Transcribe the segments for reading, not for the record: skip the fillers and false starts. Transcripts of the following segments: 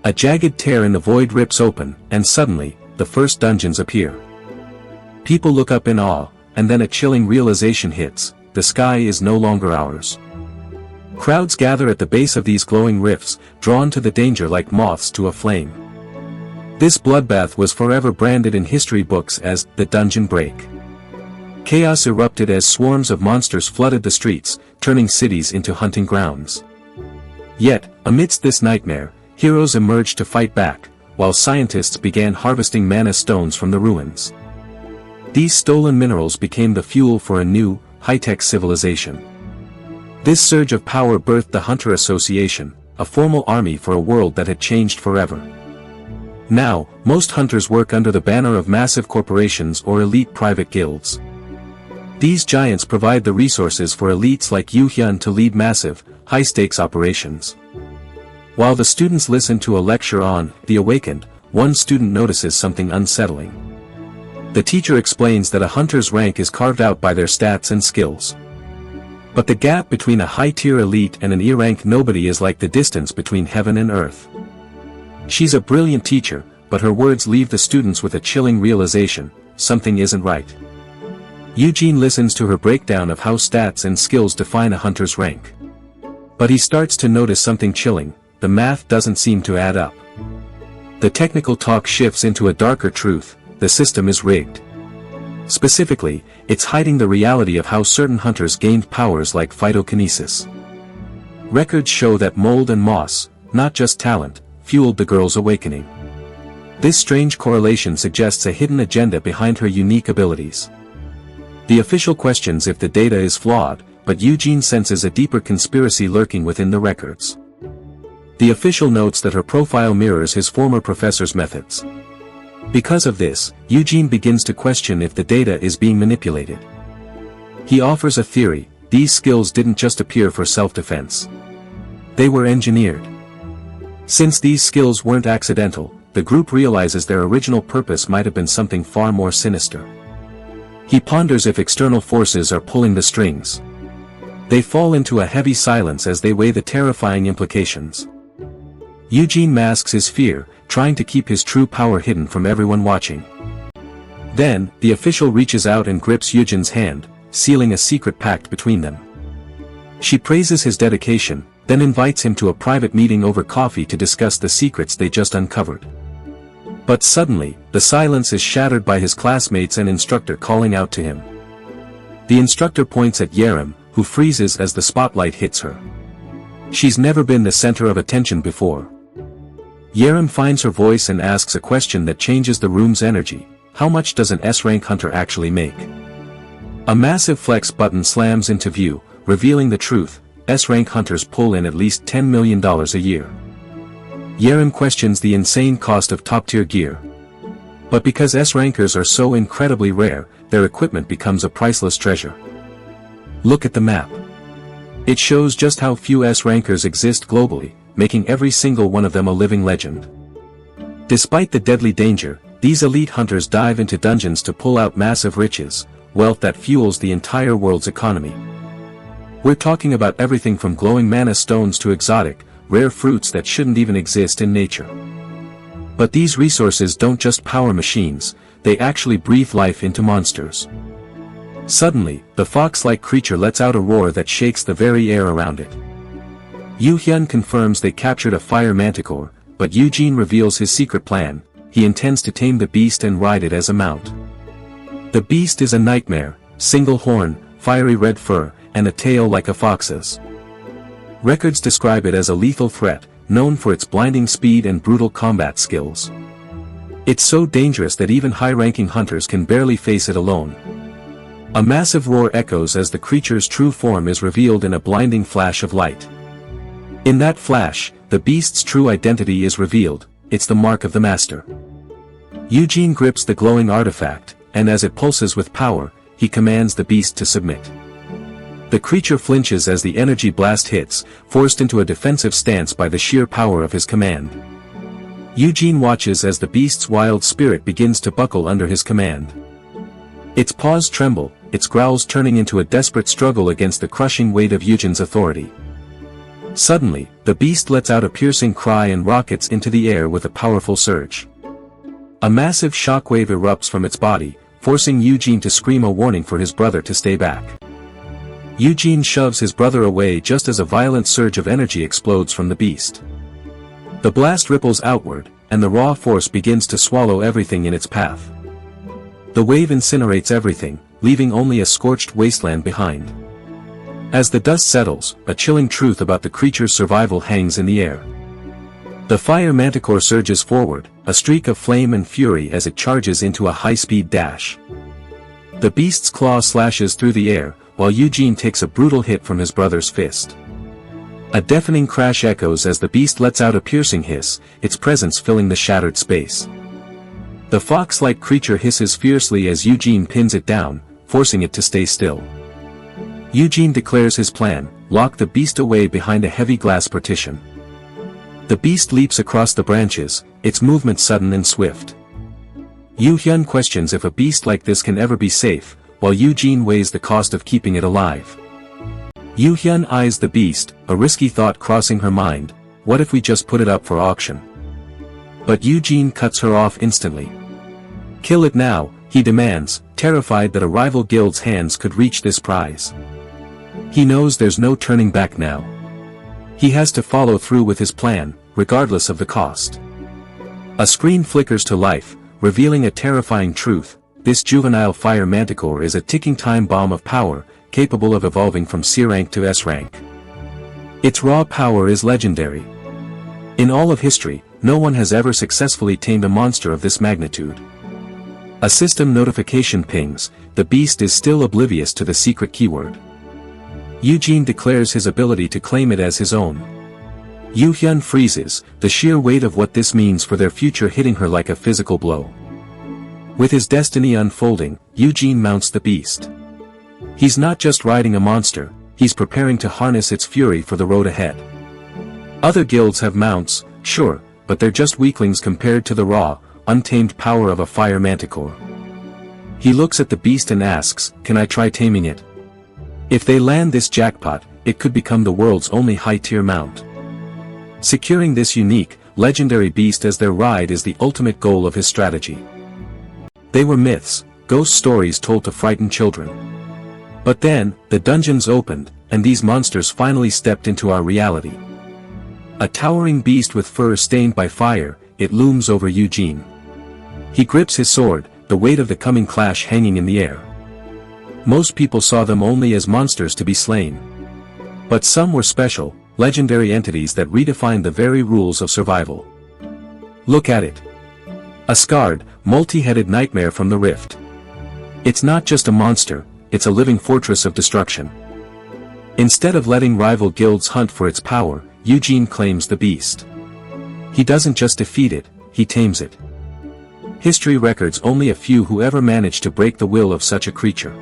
A jagged tear in the void rips open, and suddenly, the first dungeons appear. People look up in awe, and then a chilling realization hits: the sky is no longer ours. Crowds gather at the base of these glowing rifts, drawn to the danger like moths to a flame. This bloodbath was forever branded in history books as the Dungeon Break. Chaos erupted as swarms of monsters flooded the streets, turning cities into hunting grounds. Yet, amidst this nightmare, heroes emerged to fight back, while scientists began harvesting mana stones from the ruins. These stolen minerals became the fuel for a new, high-tech civilization. This surge of power birthed the Hunter Association, a formal army for a world that had changed forever. Now, most hunters work under the banner of massive corporations or elite private guilds. These giants provide the resources for elites like Yoojin to lead massive, high-stakes operations. While the students listen to a lecture on The Awakened, one student notices something unsettling. The teacher explains that a hunter's rank is carved out by their stats and skills. But the gap between a high-tier elite and an E-rank nobody is like the distance between heaven and earth. She's a brilliant teacher, but her words leave the students with a chilling realization: something isn't right. Yoojin listens to her breakdown of how stats and skills define a hunter's rank. But he starts to notice something chilling: the math doesn't seem to add up. The technical talk shifts into a darker truth: the system is rigged. Specifically, it's hiding the reality of how certain hunters gained powers like phytokinesis. Records show that mold and moss, not just talent, fueled the girl's awakening. This strange correlation suggests a hidden agenda behind her unique abilities. The official questions if the data is flawed, but Yoojin senses a deeper conspiracy lurking within the records. The official notes that her profile mirrors his former professor's methods. Because of this, Yoojin begins to question if the data is being manipulated. He offers a theory: these skills didn't just appear for self-defense. They were engineered. Since these skills weren't accidental, the group realizes their original purpose might have been something far more sinister. He ponders if external forces are pulling the strings. They fall into a heavy silence as they weigh the terrifying implications. Yoojin masks his fear, trying to keep his true power hidden from everyone watching. Then, the official reaches out and grips Yoojin's hand, sealing a secret pact between them. She praises his dedication, then invites him to a private meeting over coffee to discuss the secrets they just uncovered. But suddenly, the silence is shattered by his classmates and instructor calling out to him. The instructor points at Yerim, who freezes as the spotlight hits her. She's never been the center of attention before. Yerim finds her voice and asks a question that changes the room's energy: how much does an S-rank hunter actually make? A massive flex button slams into view, revealing the truth: S-rank hunters pull in at least $10 million a year. Yerim questions the insane cost of top-tier gear. But because S-rankers are so incredibly rare, their equipment becomes a priceless treasure. Look at the map. It shows just how few S-rankers exist globally, making every single one of them a living legend. Despite the deadly danger, these elite hunters dive into dungeons to pull out massive riches, wealth that fuels the entire world's economy. We're talking about everything from glowing mana stones to exotic, rare fruits that shouldn't even exist in nature. But these resources don't just power machines, they actually breathe life into monsters. Suddenly, the fox-like creature lets out a roar that shakes the very air around it. Yoojin confirms they captured a fire manticore, but Yoojin reveals his secret plan: he intends to tame the beast and ride it as a mount. The beast is a nightmare: single horn, fiery red fur, and a tail like a fox's. Records describe it as a lethal threat, known for its blinding speed and brutal combat skills. It's so dangerous that even high-ranking hunters can barely face it alone. A massive roar echoes as the creature's true form is revealed in a blinding flash of light. In that flash, the beast's true identity is revealed: it's the mark of the master. Yoojin grips the glowing artifact, and as it pulses with power, he commands the beast to submit. The creature flinches as the energy blast hits, forced into a defensive stance by the sheer power of his command. Yoojin watches as the beast's wild spirit begins to buckle under his command. Its paws tremble, its growls turning into a desperate struggle against the crushing weight of Yoojin's authority. Suddenly, the beast lets out a piercing cry and rockets into the air with a powerful surge. A massive shockwave erupts from its body, forcing Yoojin to scream a warning for his brother to stay back. Yoojin shoves his brother away just as a violent surge of energy explodes from the beast. The blast ripples outward, and the raw force begins to swallow everything in its path. The wave incinerates everything, leaving only a scorched wasteland behind. As the dust settles, a chilling truth about the creature's survival hangs in the air. The fire manticore surges forward, a streak of flame and fury as it charges into a high-speed dash. The beast's claw slashes through the air, while Yoojin takes a brutal hit from his brother's fist. A deafening crash echoes as the beast lets out a piercing hiss, its presence filling the shattered space. The fox-like creature hisses fiercely as Yoojin pins it down, forcing it to stay still. Yoojin declares his plan: lock the beast away behind a heavy glass partition. The beast leaps across the branches, its movement sudden and swift. Yoojin questions if a beast like this can ever be safe, while Yoojin weighs the cost of keeping it alive. Yoojin eyes the beast, a risky thought crossing her mind: what if we just put it up for auction? But Yoojin cuts her off instantly. Kill it now, he demands, terrified that a rival guild's hands could reach this prize. He knows there's no turning back now. He has to follow through with his plan, regardless of the cost. A screen flickers to life, revealing a terrifying truth: this juvenile fire manticore is a ticking time bomb of power, capable of evolving from C rank to S rank. Its raw power is legendary. In all of history, no one has ever successfully tamed a monster of this magnitude. A system notification pings, the beast is still oblivious to the secret keyword. Yoojin declares his ability to claim it as his own. Yoojin freezes, the sheer weight of what this means for their future hitting her like a physical blow. With his destiny unfolding, Yoojin mounts the beast. He's not just riding a monster, he's preparing to harness its fury for the road ahead. Other guilds have mounts, sure, but they're just weaklings compared to the raw, untamed power of a fire manticore. He looks at the beast and asks, can I try taming it? If they land this jackpot, it could become the world's only high-tier mount. Securing this unique, legendary beast as their ride is the ultimate goal of his strategy. They were myths, ghost stories told to frighten children. But then, the dungeons opened, and these monsters finally stepped into our reality. A towering beast with fur stained by fire, it looms over Yoojin. He grips his sword, the weight of the coming clash hanging in the air. Most people saw them only as monsters to be slain. But some were special, legendary entities that redefined the very rules of survival. Look at it. A scarred, multi-headed nightmare from the rift. It's not just a monster, it's a living fortress of destruction. Instead of letting rival guilds hunt for its power, Yoojin claims the beast. He doesn't just defeat it, he tames it. History records only a few who ever managed to break the will of such a creature.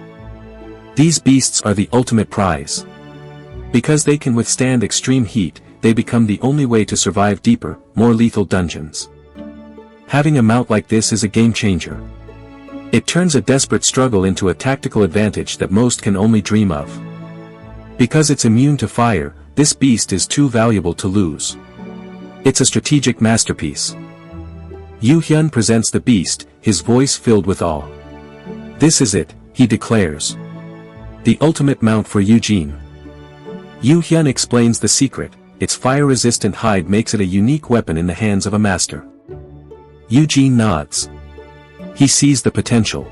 These beasts are the ultimate prize. Because they can withstand extreme heat, they become the only way to survive deeper, more lethal dungeons. Having a mount like this is a game changer. It turns a desperate struggle into a tactical advantage that most can only dream of. Because it's immune to fire, this beast is too valuable to lose. It's a strategic masterpiece. Yoojin presents the beast, his voice filled with awe. This is it, he declares. The ultimate mount for Yoojin. Yoojin explains the secret: its fire-resistant hide makes it a unique weapon in the hands of a master. Yoojin nods. He sees the potential.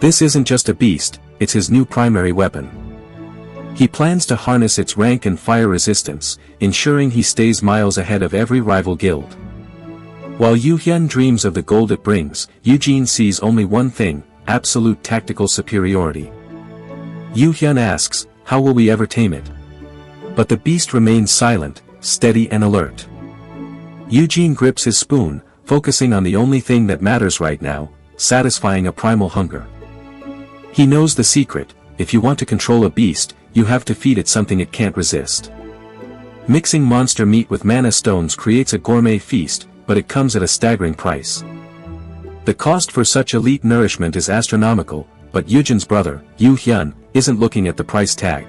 This isn't just a beast, it's his new primary weapon. He plans to harness its rank and fire resistance, ensuring he stays miles ahead of every rival guild. While Yoojin dreams of the gold it brings, Yoojin sees only one thing: absolute tactical superiority. Yoojin asks, how will we ever tame it? But the beast remains silent, steady and alert. Yoojin grips his spoon, focusing on the only thing that matters right now: satisfying a primal hunger. He knows the secret: if you want to control a beast, you have to feed it something it can't resist. Mixing monster meat with mana stones creates a gourmet feast, but it comes at a staggering price. The cost for such elite nourishment is astronomical, but Yoojin's brother, Yoojin, isn't looking at the price tag.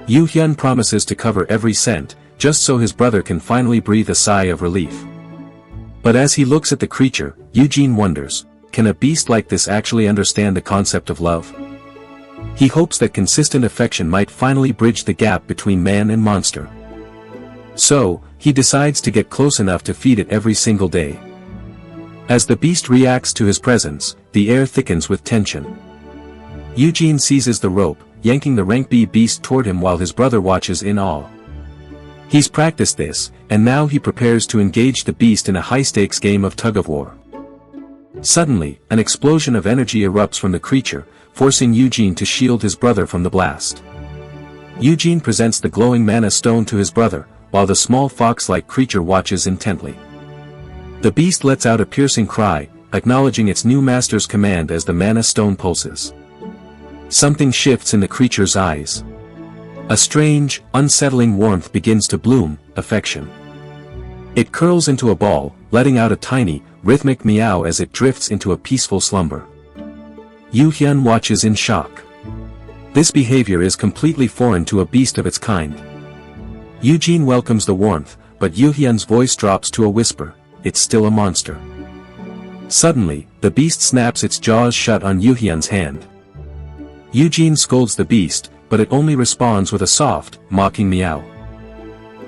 Yoojin promises to cover every cent, just so his brother can finally breathe a sigh of relief. But as he looks at the creature, Yoojin wonders, can a beast like this actually understand the concept of love? He hopes that consistent affection might finally bridge the gap between man and monster. So, he decides to get close enough to feed it every single day. As the beast reacts to his presence, the air thickens with tension. Yoojin seizes the rope, yanking the rank B beast toward him while his brother watches in awe. He's practiced this, and now he prepares to engage the beast in a high-stakes game of tug-of-war. Suddenly, an explosion of energy erupts from the creature, forcing Yoojin to shield his brother from the blast. Yoojin presents the glowing mana stone to his brother, while the small fox-like creature watches intently. The beast lets out a piercing cry, acknowledging its new master's command as the mana stone pulses. Something shifts in the creature's eyes. A strange, unsettling warmth begins to bloom, affection. It curls into a ball, letting out a tiny, rhythmic meow as it drifts into a peaceful slumber. Yoojin watches in shock. This behavior is completely foreign to a beast of its kind. Yoojin welcomes the warmth, but Yoojin's voice drops to a whisper, it's still a monster. Suddenly, the beast snaps its jaws shut on Yoojin's hand. Yoojin scolds the beast, but it only responds with a soft, mocking meow.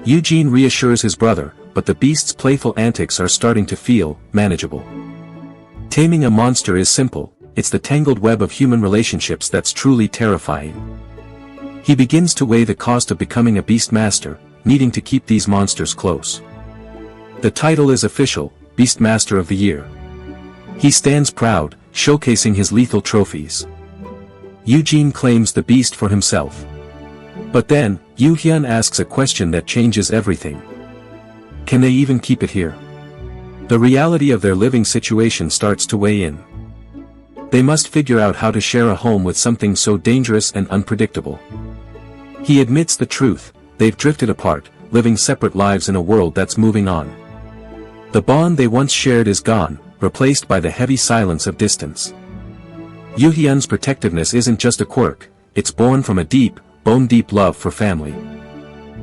Yoojin reassures his brother, but the beast's playful antics are starting to feel manageable. Taming a monster is simple, it's the tangled web of human relationships that's truly terrifying. He begins to weigh the cost of becoming a beast master, needing to keep these monsters close. The title is official, Beast Master of the Year. He stands proud, showcasing his lethal trophies. Yoojin claims the beast for himself. But then, Yoojin asks a question that changes everything. Can they even keep it here? The reality of their living situation starts to weigh in. They must figure out how to share a home with something so dangerous and unpredictable. He admits the truth, they've drifted apart, living separate lives in a world that's moving on. The bond they once shared is gone, replaced by the heavy silence of distance. Yoojin's protectiveness isn't just a quirk, it's born from a deep, bone-deep love for family.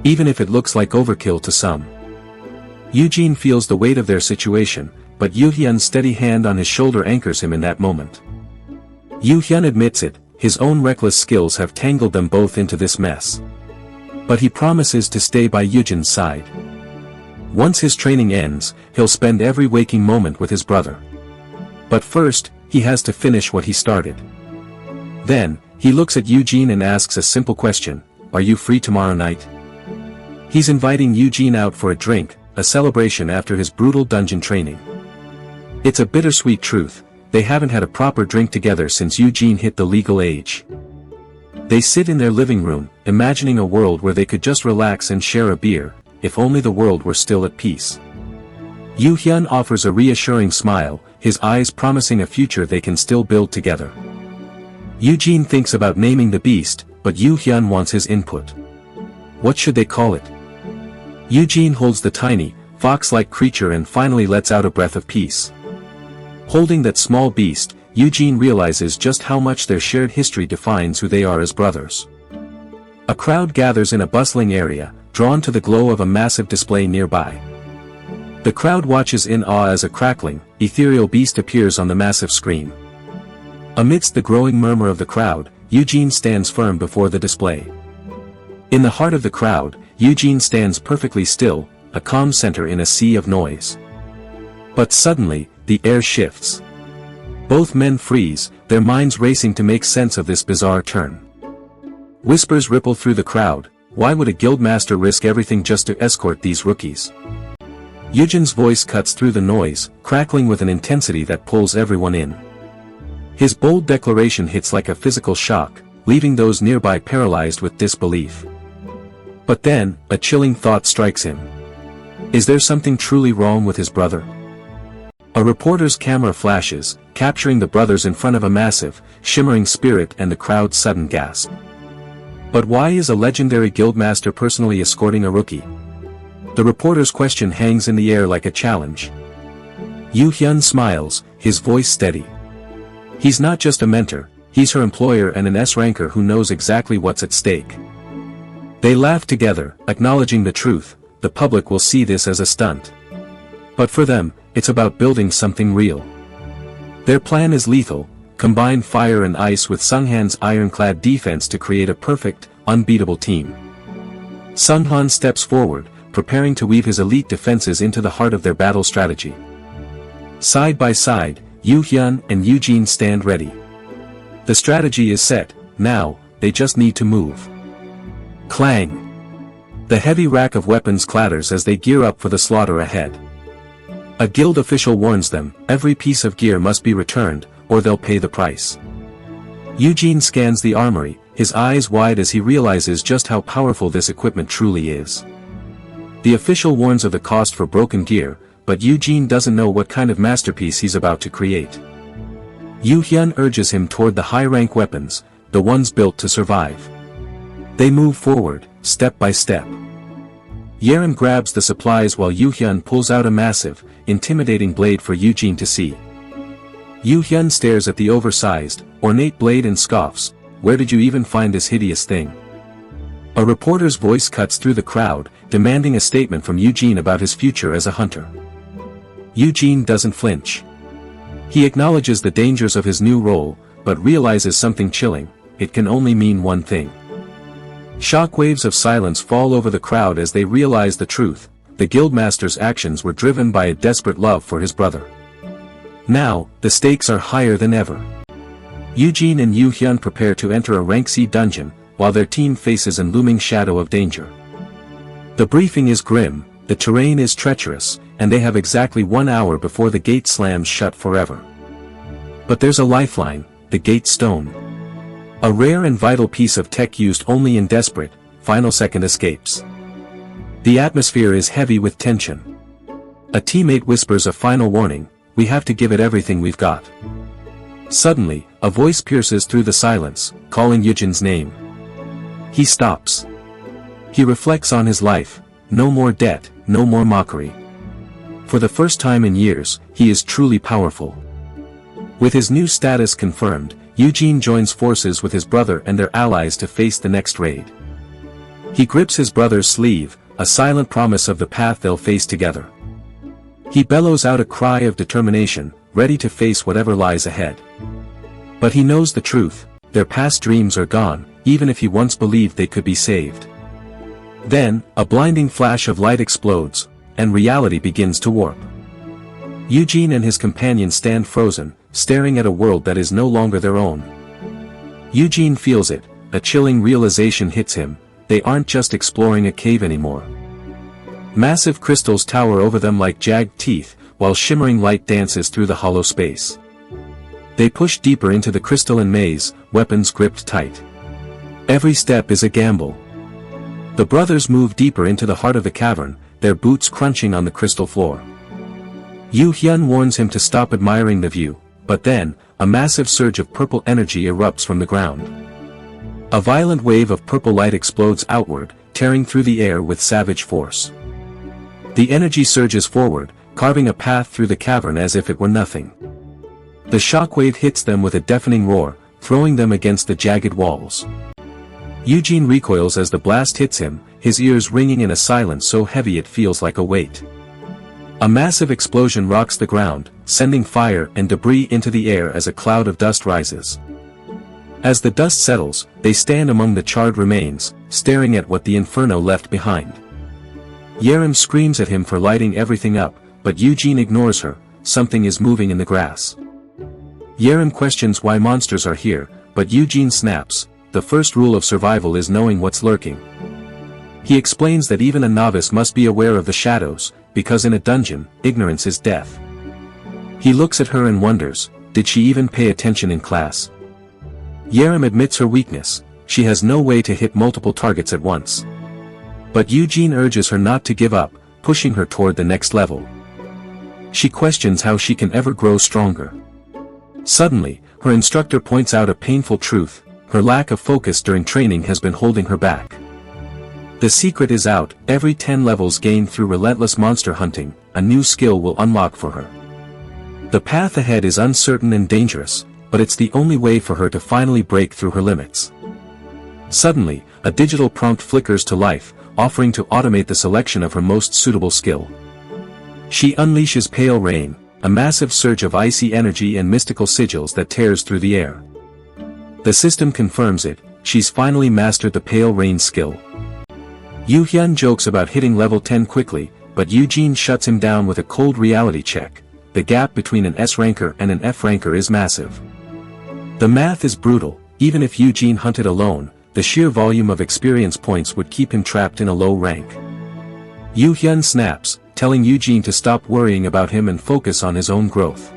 Even if it looks like overkill to some. Yoojin feels the weight of their situation, but Yoojin's steady hand on his shoulder anchors him in that moment. Yoojin admits it, his own reckless skills have tangled them both into this mess. But he promises to stay by Yoojin's side. Once his training ends, he'll spend every waking moment with his brother. But first, he has to finish what he started. Then, he looks at Yoojin and asks a simple question, are you free tomorrow night? He's inviting Yoojin out for a drink, a celebration after his brutal dungeon training. It's a bittersweet truth, they haven't had a proper drink together since Yoojin hit the legal age. They sit in their living room, imagining a world where they could just relax and share a beer, if only the world were still at peace. Yoojin offers a reassuring smile, his eyes promising a future they can still build together. Yoojin thinks about naming the beast, but Yoojin wants his input. What should they call it? Yoojin holds the tiny, fox-like creature and finally lets out a breath of peace. Holding that small beast, Yoojin realizes just how much their shared history defines who they are as brothers. A crowd gathers in a bustling area, drawn to the glow of a massive display nearby. The crowd watches in awe as a crackling, ethereal beast appears on the massive screen. Amidst the growing murmur of the crowd, Yoojin stands firm before the display. In the heart of the crowd, Yoojin stands perfectly still, a calm center in a sea of noise. But suddenly, the air shifts. Both men freeze, their minds racing to make sense of this bizarre turn. Whispers ripple through the crowd, why would a guildmaster risk everything just to escort these rookies? Yoojin's voice cuts through the noise, crackling with an intensity that pulls everyone in. His bold declaration hits like a physical shock, leaving those nearby paralyzed with disbelief. But then, a chilling thought strikes him. Is there something truly wrong with his brother? A reporter's camera flashes, capturing the brothers in front of a massive, shimmering spirit and the crowd's sudden gasp. But why is a legendary guildmaster personally escorting a rookie? The reporter's question hangs in the air like a challenge. Yoojin smiles, his voice steady. He's not just a mentor, he's her employer and an S-ranker who knows exactly what's at stake. They laugh together, acknowledging the truth. The public will see this as a stunt. But for them, it's about building something real. Their plan is lethal: combine fire and ice with Sunghan's ironclad defense to create a perfect, unbeatable team. Sunghan steps forward, preparing to weave his elite defenses into the heart of their battle strategy. Side by side, Yoojin and Yoojin stand ready. The strategy is set, now, they just need to move. Clang! The heavy rack of weapons clatters as they gear up for the slaughter ahead. A guild official warns them, every piece of gear must be returned, or they'll pay the price. Yoojin scans the armory, his eyes wide as he realizes just how powerful this equipment truly is. The official warns of the cost for broken gear, but Yoojin doesn't know what kind of masterpiece he's about to create. Yoojin urges him toward the high-rank weapons, the ones built to survive. They move forward, step by step. Yerim grabs the supplies while Yoojin pulls out a massive, intimidating blade for Yoojin to see. Yoojin stares at the oversized, ornate blade and scoffs, "Where did you even find this hideous thing?" A reporter's voice cuts through the crowd, demanding a statement from Yoojin about his future as a hunter. Yoojin doesn't flinch. He acknowledges the dangers of his new role, but realizes something chilling: it can only mean one thing. Shockwaves of silence fall over the crowd as they realize the truth: the guildmaster's actions were driven by a desperate love for his brother. Now, the stakes are higher than ever. Yoojin and Yoojin prepare to enter a rank C dungeon, while their team faces a looming shadow of danger. The briefing is grim, the terrain is treacherous, and they have exactly 1 hour before the gate slams shut forever. But there's a lifeline: the gate stone. A rare and vital piece of tech used only in desperate, final-second escapes. The atmosphere is heavy with tension. A teammate whispers a final warning: "We have to give it everything we've got." Suddenly, a voice pierces through the silence, calling Yoojin's name. He stops. He reflects on his life: no more debt, no more mockery. For the first time in years, he is truly powerful. With his new status confirmed, Yoojin joins forces with his brother and their allies to face the next raid. He grips his brother's sleeve, a silent promise of the path they'll face together. He bellows out a cry of determination, ready to face whatever lies ahead. But he knows the truth: their past dreams are gone, even if he once believed they could be saved. Then, a blinding flash of light explodes, and reality begins to warp. Yoojin and his companion stand frozen, staring at a world that is no longer their own. Yoojin feels it, a chilling realization hits him: they aren't just exploring a cave anymore. Massive crystals tower over them like jagged teeth, while shimmering light dances through the hollow space. They push deeper into the crystalline maze, weapons gripped tight. Every step is a gamble. The brothers move deeper into the heart of the cavern, their boots crunching on the crystal floor. Yoojin warns him to stop admiring the view, but then, a massive surge of purple energy erupts from the ground. A violent wave of purple light explodes outward, tearing through the air with savage force. The energy surges forward, carving a path through the cavern as if it were nothing. The shockwave hits them with a deafening roar, throwing them against the jagged walls. Yoojin recoils as the blast hits him, his ears ringing in a silence so heavy it feels like a weight. A massive explosion rocks the ground, sending fire and debris into the air as a cloud of dust rises. As the dust settles, they stand among the charred remains, staring at what the inferno left behind. Yerim screams at him for lighting everything up, but Yoojin ignores her: something is moving in the grass. Yerim questions why monsters are here, but Yoojin snaps: the first rule of survival is knowing what's lurking. He explains that even a novice must be aware of the shadows, because in a dungeon, ignorance is death. He looks at her and wonders, did she even pay attention in class? Yerim admits her weakness: she has no way to hit multiple targets at once. But Yoojin urges her not to give up, pushing her toward the next level. She questions how she can ever grow stronger. Suddenly, her instructor points out a painful truth: her lack of focus during training has been holding her back. The secret is out: every 10 levels gained through relentless monster hunting, a new skill will unlock for her. The path ahead is uncertain and dangerous, but it's the only way for her to finally break through her limits. Suddenly, a digital prompt flickers to life, offering to automate the selection of her most suitable skill. She unleashes Pale Rain, a massive surge of icy energy and mystical sigils that tears through the air. The system confirms it, she's finally mastered the Pale Rain skill. Yoojin jokes about hitting level 10 quickly, but Yoojin shuts him down with a cold reality check. The gap between an S ranker and an F ranker is massive. The math is brutal, even if Yoojin hunted alone, the sheer volume of experience points would keep him trapped in a low rank. Yoojin snaps, telling Yoojin to stop worrying about him and focus on his own growth.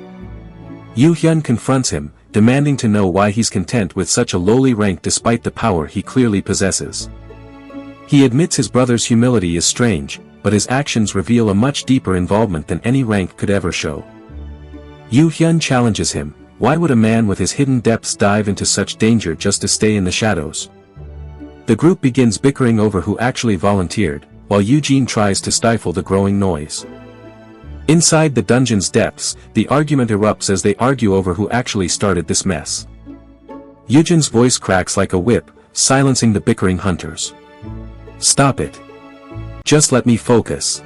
Yoojin confronts him, demanding to know why he's content with such a lowly rank despite the power he clearly possesses. He admits his brother's humility is strange, but his actions reveal a much deeper involvement than any rank could ever show. Yoojin challenges him, why would a man with his hidden depths dive into such danger just to stay in the shadows? The group begins bickering over who actually volunteered, while Yoojin tries to stifle the growing noise. Inside the dungeon's depths, the argument erupts as they argue over who actually started this mess. Yoojin's voice cracks like a whip, silencing the bickering hunters. Stop it. Just let me focus.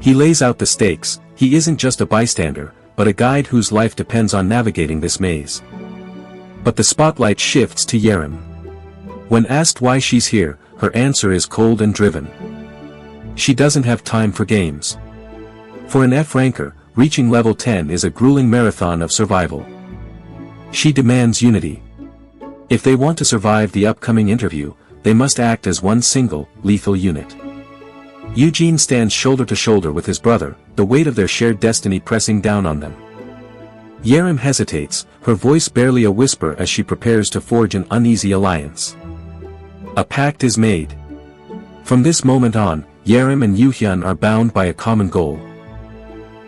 He lays out the stakes, he isn't just a bystander, but a guide whose life depends on navigating this maze. But the spotlight shifts to Yerim. When asked why she's here, her answer is cold and driven. She doesn't have time for games. For an F ranker, reaching level 10 is a grueling marathon of survival. She demands unity. If they want to survive the upcoming interview, they must act as one single, lethal unit. Yoojin stands shoulder to shoulder with his brother, the weight of their shared destiny pressing down on them. Yerim hesitates, her voice barely a whisper as she prepares to forge an uneasy alliance. A pact is made. From this moment on, Yerim and Yoojin are bound by a common goal.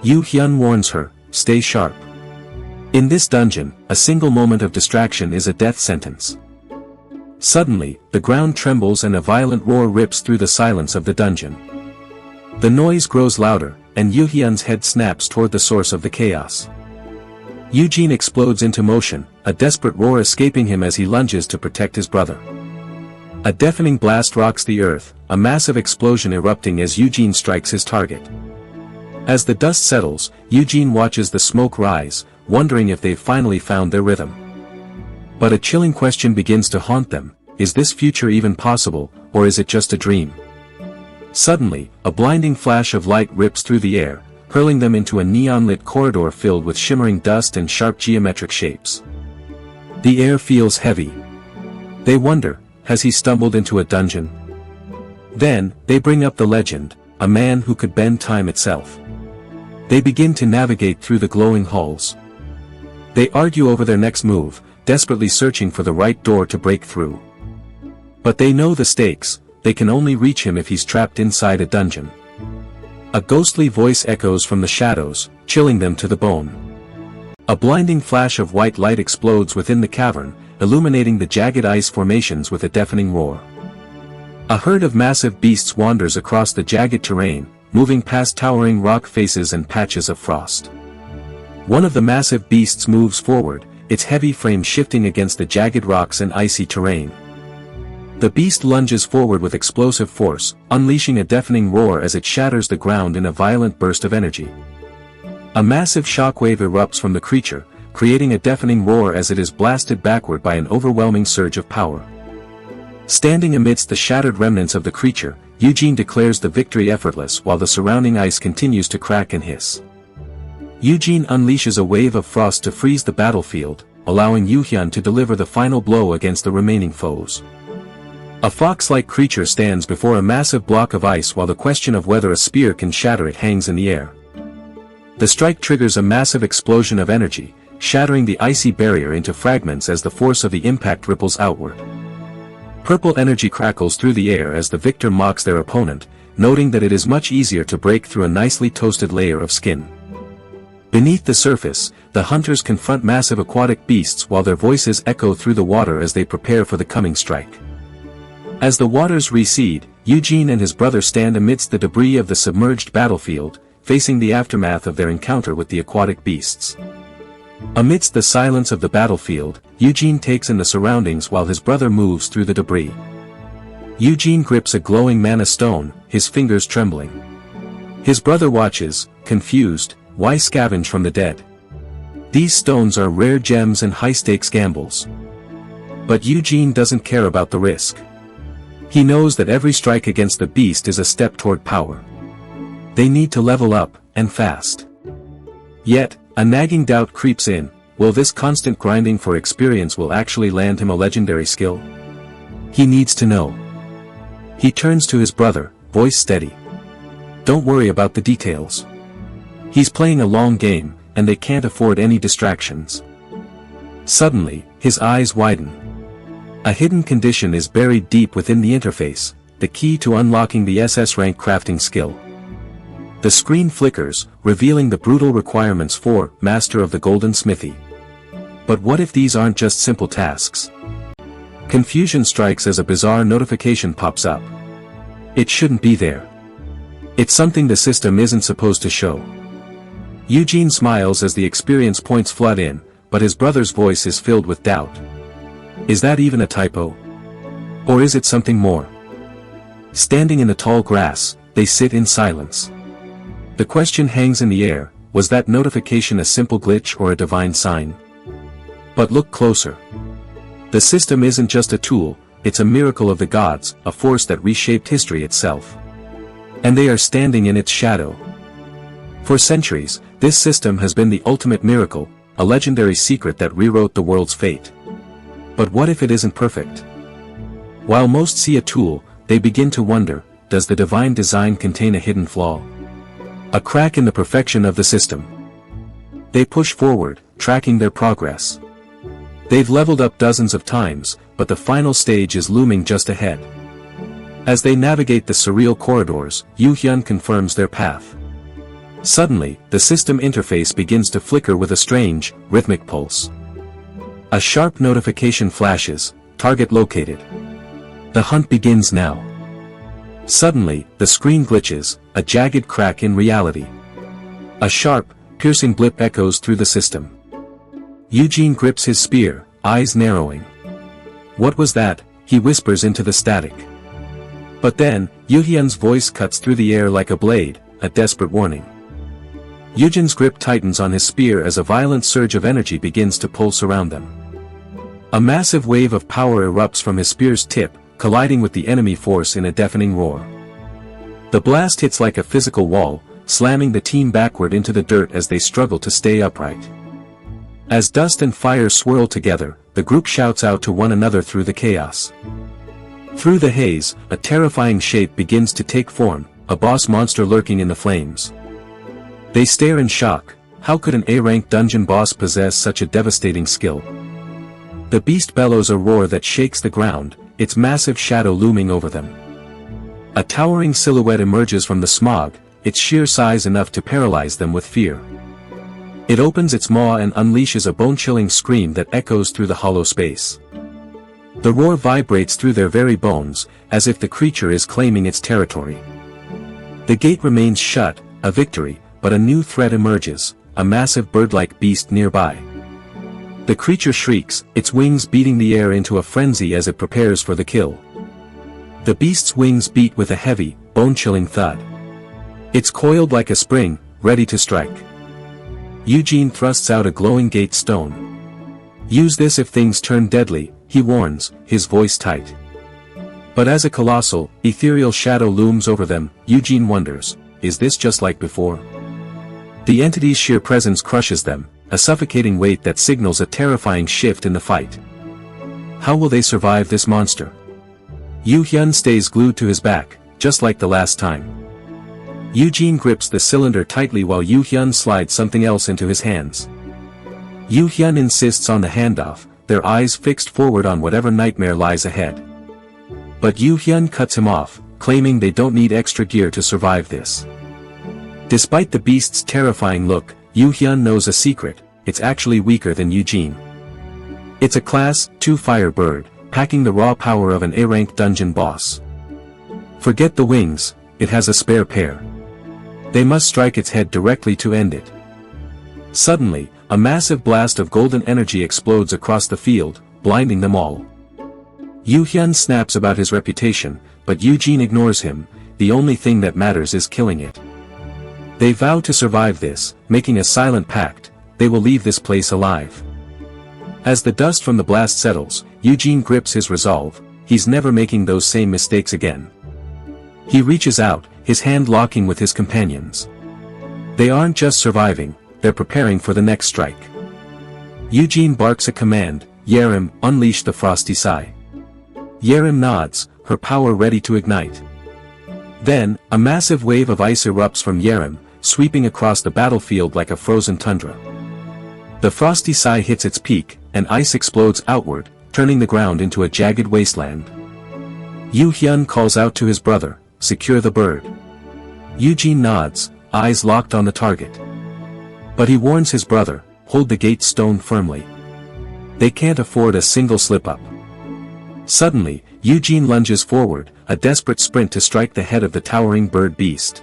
Yoojin warns her, stay sharp. In this dungeon, a single moment of distraction is a death sentence. Suddenly, the ground trembles and a violent roar rips through the silence of the dungeon. The noise grows louder, and Yoojin's head snaps toward the source of the chaos. Yoojin explodes into motion, a desperate roar escaping him as he lunges to protect his brother. A deafening blast rocks the earth, a massive explosion erupting as Yoojin strikes his target. As the dust settles, Yoojin watches the smoke rise, wondering if they've finally found their rhythm. But a chilling question begins to haunt them, is this future even possible, or is it just a dream? Suddenly, a blinding flash of light rips through the air, hurling them into a neon-lit corridor filled with shimmering dust and sharp geometric shapes. The air feels heavy. They wonder, has he stumbled into a dungeon? Then, they bring up the legend, a man who could bend time itself. They begin to navigate through the glowing halls. They argue over their next move, desperately searching for the right door to break through. But they know the stakes, they can only reach him if he's trapped inside a dungeon. A ghostly voice echoes from the shadows, chilling them to the bone. A blinding flash of white light explodes within the cavern, illuminating the jagged ice formations with a deafening roar. A herd of massive beasts wanders across the jagged terrain, moving past towering rock faces and patches of frost. One of the massive beasts moves forward, its heavy frame shifting against the jagged rocks and icy terrain. The beast lunges forward with explosive force, unleashing a deafening roar as it shatters the ground in a violent burst of energy. A massive shockwave erupts from the creature, creating a deafening roar as it is blasted backward by an overwhelming surge of power. Standing amidst the shattered remnants of the creature, Yoojin declares the victory effortless while the surrounding ice continues to crack and hiss. Yoojin unleashes a wave of frost to freeze the battlefield, allowing Yoojin to deliver the final blow against the remaining foes. A fox-like creature stands before a massive block of ice while the question of whether a spear can shatter it hangs in the air. The strike triggers a massive explosion of energy, shattering the icy barrier into fragments as the force of the impact ripples outward. Purple energy crackles through the air as the victor mocks their opponent, noting that it is much easier to break through a nicely toasted layer of skin. Beneath the surface, the hunters confront massive aquatic beasts while their voices echo through the water as they prepare for the coming strike. As the waters recede, Yoojin and his brother stand amidst the debris of the submerged battlefield, facing the aftermath of their encounter with the aquatic beasts. Amidst the silence of the battlefield, Yoojin takes in the surroundings while his brother moves through the debris. Yoojin grips a glowing mana stone, his fingers trembling. His brother watches, confused. Why scavenge from the dead? These stones are rare gems and high-stakes gambles. But Yoojin doesn't care about the risk. He knows that every strike against the beast is a step toward power. They need to level up, and fast. Yet, a nagging doubt creeps in. Will this constant grinding for experience will actually land him a legendary skill? He needs to know. He turns to his brother, voice steady. Don't worry about the details. He's playing a long game, and they can't afford any distractions. Suddenly, his eyes widen. A hidden condition is buried deep within the interface, the key to unlocking the SS rank crafting skill. The screen flickers, revealing the brutal requirements for Master of the Golden Smithy. But what if these aren't just simple tasks? Confusion strikes as a bizarre notification pops up. It shouldn't be there. It's something the system isn't supposed to show. Yoojin smiles as the experience points flood in, but his brother's voice is filled with doubt. Is that even a typo? Or is it something more? Standing in the tall grass, they sit in silence. The question hangs in the air, was that notification a simple glitch or a divine sign? But look closer. The system isn't just a tool, it's a miracle of the gods, a force that reshaped history itself. And they are standing in its shadow. For centuries, this system has been the ultimate miracle, a legendary secret that rewrote the world's fate. But what if it isn't perfect? While most see a tool, they begin to wonder, does the divine design contain a hidden flaw? A crack in the perfection of the system. They push forward, tracking their progress. They've leveled up dozens of times, but the final stage is looming just ahead. As they navigate the surreal corridors, Yoojin confirms their path. Suddenly, the system interface begins to flicker with a strange, rhythmic pulse. A sharp notification flashes, target located. The hunt begins now. Suddenly, the screen glitches, a jagged crack in reality. A sharp, piercing blip echoes through the system. Yoojin grips his spear, eyes narrowing. What was that? He whispers into the static. But then, Yoojin's voice cuts through the air like a blade, a desperate warning. Yoojin's grip tightens on his spear as a violent surge of energy begins to pulse around them. A massive wave of power erupts from his spear's tip, colliding with the enemy force in a deafening roar. The blast hits like a physical wall, slamming the team backward into the dirt as they struggle to stay upright. As dust and fire swirl together, the group shouts out to one another through the chaos. Through the haze, a terrifying shape begins to take form, a boss monster lurking in the flames. They stare in shock. How could an A-rank dungeon boss possess such a devastating skill? The beast bellows a roar that shakes the ground, its massive shadow looming over them. A towering silhouette emerges from the smog, its sheer size enough to paralyze them with fear. It opens its maw and unleashes a bone-chilling scream that echoes through the hollow space. The roar vibrates through their very bones, as if the creature is claiming its territory. The gate remains shut, a victory, but a new threat emerges, a massive bird-like beast nearby. The creature shrieks, its wings beating the air into a frenzy as it prepares for the kill. The beast's wings beat with a heavy, bone-chilling thud. It's coiled like a spring, ready to strike. Yoojin thrusts out a glowing gate stone. Use this if things turn deadly, he warns, his voice tight. But as a colossal, ethereal shadow looms over them, Yoojin wonders, is this just like before? The entity's sheer presence crushes them, a suffocating weight that signals a terrifying shift in the fight. How will they survive this monster? Yoojin stays glued to his back, just like the last time. Yoojin grips the cylinder tightly while Yoojin slides something else into his hands. Yoojin insists on the handoff, their eyes fixed forward on whatever nightmare lies ahead. But Yoojin cuts him off, claiming they don't need extra gear to survive this. Despite the beast's terrifying look, Yoojin knows a secret, it's actually weaker than Yoojin. It's a Class 2 Firebird, packing the raw power of an A-rank dungeon boss. Forget the wings, it has a spare pair. They must strike its head directly to end it. Suddenly, a massive blast of golden energy explodes across the field, blinding them all. Yoojin snaps about his reputation, but Yoojin ignores him. The only thing that matters is killing it. They vow to survive this, making a silent pact. They will leave this place alive. As the dust from the blast settles, Yoojin grips his resolve. He's never making those same mistakes again. He reaches out, his hand locking with his companions. They aren't just surviving, they're preparing for the next strike. Yoojin barks a command, Yerim, unleash the frosty sigh. Yerim nods, her power ready to ignite. Then, a massive wave of ice erupts from Yerim, sweeping across the battlefield like a frozen tundra. The frosty sigh hits its peak, and ice explodes outward, turning the ground into a jagged wasteland. Yoojin calls out to his brother, secure the bird. Yoojin nods, eyes locked on the target. But he warns his brother, hold the gate stone firmly. They can't afford a single slip-up. Suddenly, Yoojin lunges forward, a desperate sprint to strike the head of the towering bird beast.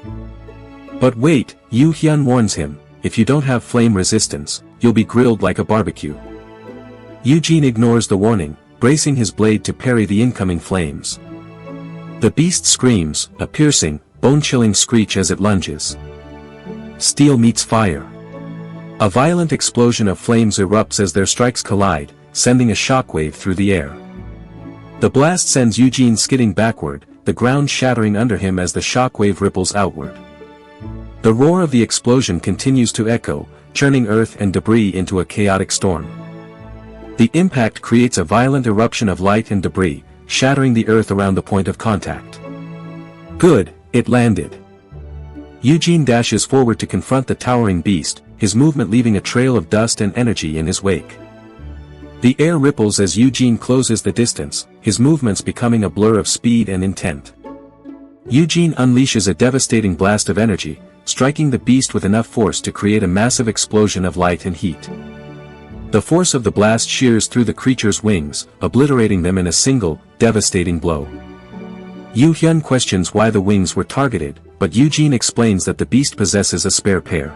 But wait, Yoojin warns him, if you don't have flame resistance, you'll be grilled like a barbecue. Yoojin ignores the warning, bracing his blade to parry the incoming flames. The beast screams, a piercing, bone-chilling screech as it lunges. Steel meets fire. A violent explosion of flames erupts as their strikes collide, sending a shockwave through the air. The blast sends Yoojin skidding backward, the ground shattering under him as the shockwave ripples outward. The roar of the explosion continues to echo, churning earth and debris into a chaotic storm. The impact creates a violent eruption of light and debris, shattering the earth around the point of contact. Good, it landed. Yoojin dashes forward to confront the towering beast, his movement leaving a trail of dust and energy in his wake. The air ripples as Yoojin closes the distance, his movements becoming a blur of speed and intent. Yoojin unleashes a devastating blast of energy, striking the beast with enough force to create a massive explosion of light and heat. The force of the blast shears through the creature's wings, obliterating them in a single, devastating blow. Yoojin questions why the wings were targeted, but Yoojin explains that the beast possesses a spare pair.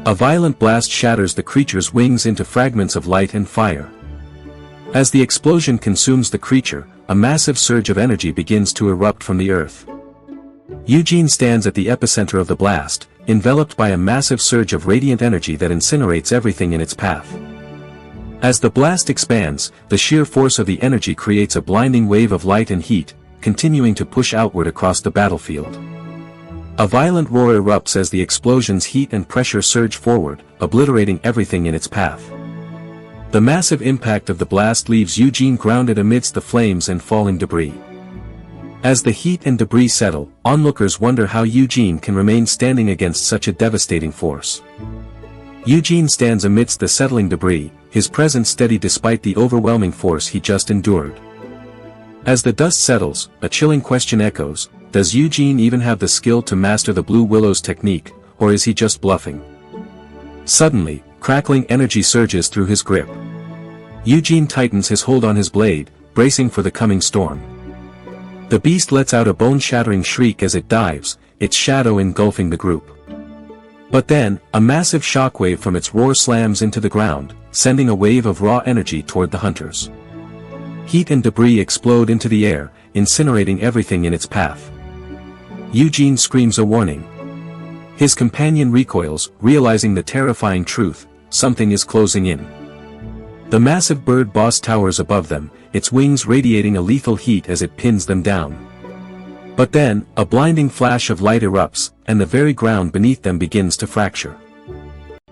A violent blast shatters the creature's wings into fragments of light and fire. As the explosion consumes the creature, a massive surge of energy begins to erupt from the earth. Yoojin stands at the epicenter of the blast, enveloped by a massive surge of radiant energy that incinerates everything in its path. As the blast expands, the sheer force of the energy creates a blinding wave of light and heat, continuing to push outward across the battlefield. A violent roar erupts as the explosion's heat and pressure surge forward, obliterating everything in its path. The massive impact of the blast leaves Yoojin grounded amidst the flames and falling debris. As the heat and debris settle, onlookers wonder how Yoojin can remain standing against such a devastating force. Yoojin stands amidst the settling debris, his presence steady despite the overwhelming force he just endured. As the dust settles, a chilling question echoes, does Yoojin even have the skill to master the Blue Willow's technique, or is he just bluffing? Suddenly, crackling energy surges through his grip. Yoojin tightens his hold on his blade, bracing for the coming storm. The beast lets out a bone-shattering shriek as it dives, its shadow engulfing the group. But then, a massive shockwave from its roar slams into the ground, sending a wave of raw energy toward the hunters. Heat and debris explode into the air, incinerating everything in its path. Yoojin screams a warning. His companion recoils, realizing the terrifying truth, something is closing in. The massive bird boss towers above them, its wings radiating a lethal heat as it pins them down. But then, a blinding flash of light erupts, and the very ground beneath them begins to fracture.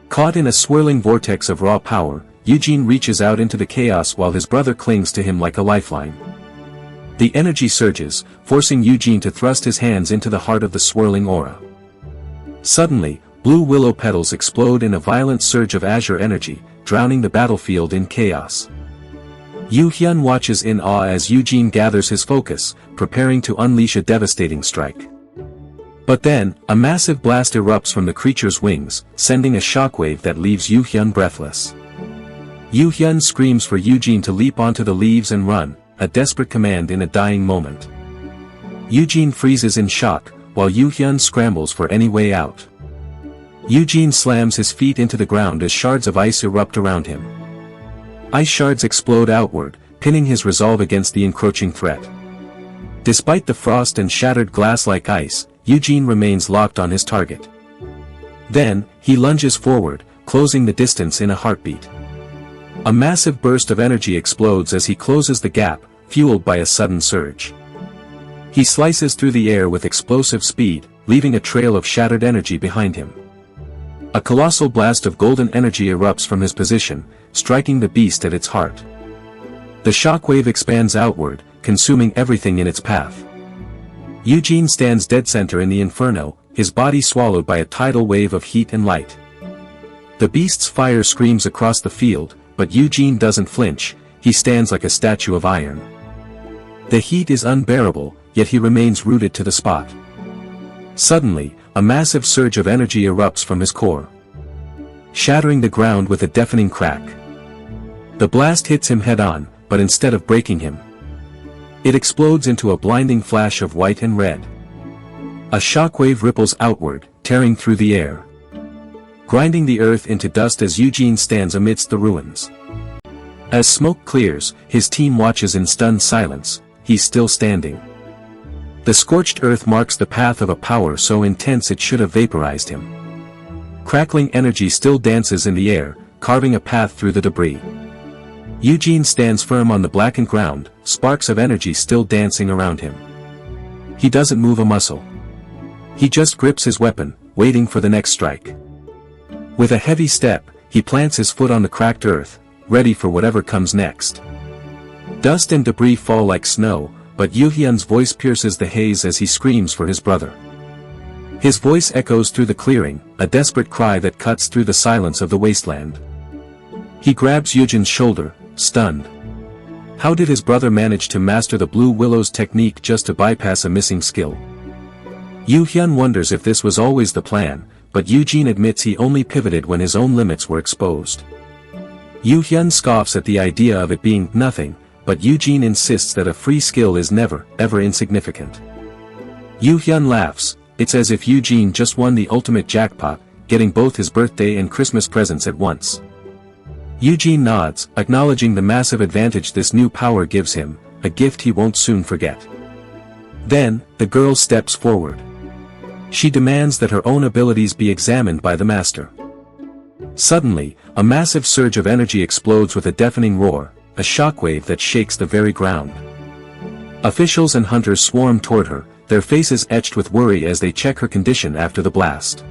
Caught in a swirling vortex of raw power, Yoojin reaches out into the chaos while his brother clings to him like a lifeline. The energy surges, forcing Yoojin to thrust his hands into the heart of the swirling aura. Suddenly, blue willow petals explode in a violent surge of azure energy, drowning the battlefield in chaos. Yoojin watches in awe as Yoojin gathers his focus, preparing to unleash a devastating strike. But then, a massive blast erupts from the creature's wings, sending a shockwave that leaves Yoojin breathless. Yoojin screams for Yoojin to leap onto the leaves and run, a desperate command in a dying moment. Yoojin freezes in shock, while Yoojin scrambles for any way out. Yoojin slams his feet into the ground as shards of ice erupt around him. Ice shards explode outward, pinning his resolve against the encroaching threat. Despite the frost and shattered glass like ice, Yoojin remains locked on his target. Then, he lunges forward, closing the distance in a heartbeat. A massive burst of energy explodes as he closes the gap, fueled by a sudden surge. He slices through the air with explosive speed, leaving a trail of shattered energy behind him. A colossal blast of golden energy erupts from his position, striking the beast at its heart. The shockwave expands outward, consuming everything in its path. Yoojin stands dead center in the inferno, his body swallowed by a tidal wave of heat and light. The beast's fire screams across the field, but Yoojin doesn't flinch, he stands like a statue of iron. The heat is unbearable, yet he remains rooted to the spot. Suddenly, a massive surge of energy erupts from his core, shattering the ground with a deafening crack. The blast hits him head-on, but instead of breaking him, it explodes into a blinding flash of white and red. A shockwave ripples outward, tearing through the air, grinding the earth into dust as Yoojin stands amidst the ruins. As smoke clears, his team watches in stunned silence, he's still standing. The scorched earth marks the path of a power so intense it should have vaporized him. Crackling energy still dances in the air, carving a path through the debris. Yoojin stands firm on the blackened ground, sparks of energy still dancing around him. He doesn't move a muscle. He just grips his weapon, waiting for the next strike. With a heavy step, he plants his foot on the cracked earth, ready for whatever comes next. Dust and debris fall like snow, but Yoojin's voice pierces the haze as he screams for his brother. His voice echoes through the clearing, a desperate cry that cuts through the silence of the wasteland. He grabs Yoojin's shoulder, stunned. How did his brother manage to master the Blue Willow's technique just to bypass a missing skill? Yoojin wonders if this was always the plan, but Yoojin admits he only pivoted when his own limits were exposed. Yoojin scoffs at the idea of it being nothing, but Yoojin insists that a free skill is never, ever insignificant. Yoojin laughs, it's as if Yoojin just won the ultimate jackpot, getting both his birthday and Christmas presents at once. Yoojin nods, acknowledging the massive advantage this new power gives him, a gift he won't soon forget. Then, the girl steps forward. She demands that her own abilities be examined by the master. Suddenly, a massive surge of energy explodes with a deafening roar, a shockwave that shakes the very ground. Officials and hunters swarm toward her, their faces etched with worry as they check her condition after the blast.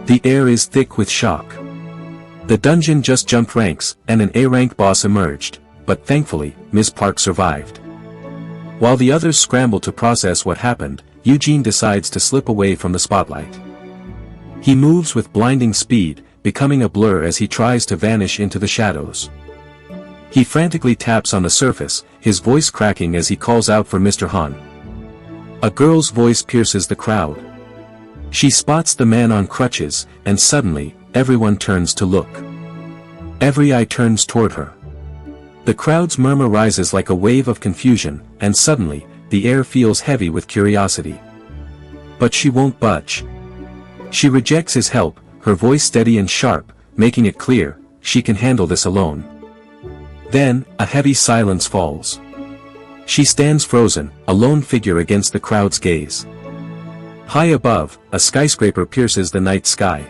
The air is thick with shock. The dungeon just jumped ranks, and an A-rank boss emerged, but thankfully, Ms. Park survived. While the others scramble to process what happened, Yoojin decides to slip away from the spotlight. He moves with blinding speed, becoming a blur as he tries to vanish into the shadows. He frantically taps on the surface, his voice cracking as he calls out for Mr. Han. A girl's voice pierces the crowd. She spots the man on crutches, and suddenly, everyone turns to look. Every eye turns toward her. The crowd's murmur rises like a wave of confusion, and suddenly, the air feels heavy with curiosity. But she won't budge. She rejects his help, her voice steady and sharp, making it clear, she can handle this alone. Then, a heavy silence falls. She stands frozen, a lone figure against the crowd's gaze. High above, a skyscraper pierces the night sky.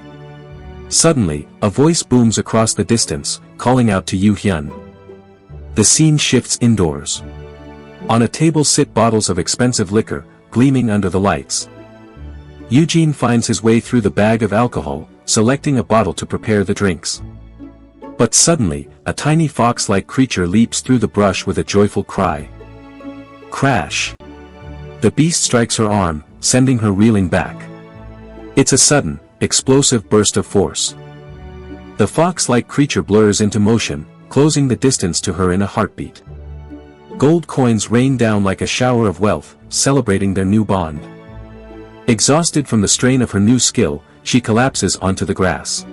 Suddenly, a voice booms across the distance, calling out to Yoojin. The scene shifts indoors. On a table sit bottles of expensive liquor, gleaming under the lights. Yoojin finds his way through the bag of alcohol, selecting a bottle to prepare the drinks. But suddenly, a tiny fox-like creature leaps through the brush with a joyful cry. Crash! The beast strikes her arm, sending her reeling back. It's a sudden, explosive burst of force. The fox-like creature blurs into motion, closing the distance to her in a heartbeat. Gold coins rain down like a shower of wealth, celebrating their new bond. Exhausted from the strain of her new skill, she collapses onto the grass.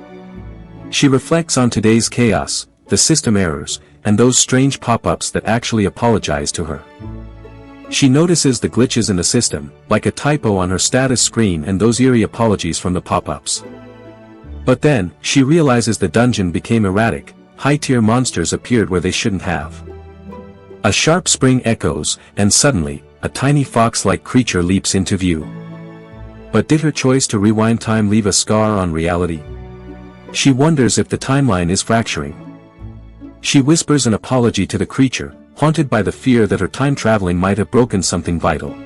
She reflects on today's chaos, the system errors, and those strange pop-ups that actually apologize to her. She notices the glitches in the system, like a typo on her status screen and those eerie apologies from the pop-ups. But then, she realizes the dungeon became erratic, high-tier monsters appeared where they shouldn't have. A sharp spring echoes, and suddenly, a tiny fox-like creature leaps into view. But did her choice to rewind time leave a scar on reality? She wonders if the timeline is fracturing. She whispers an apology to the creature, haunted by the fear that her time traveling might have broken something vital.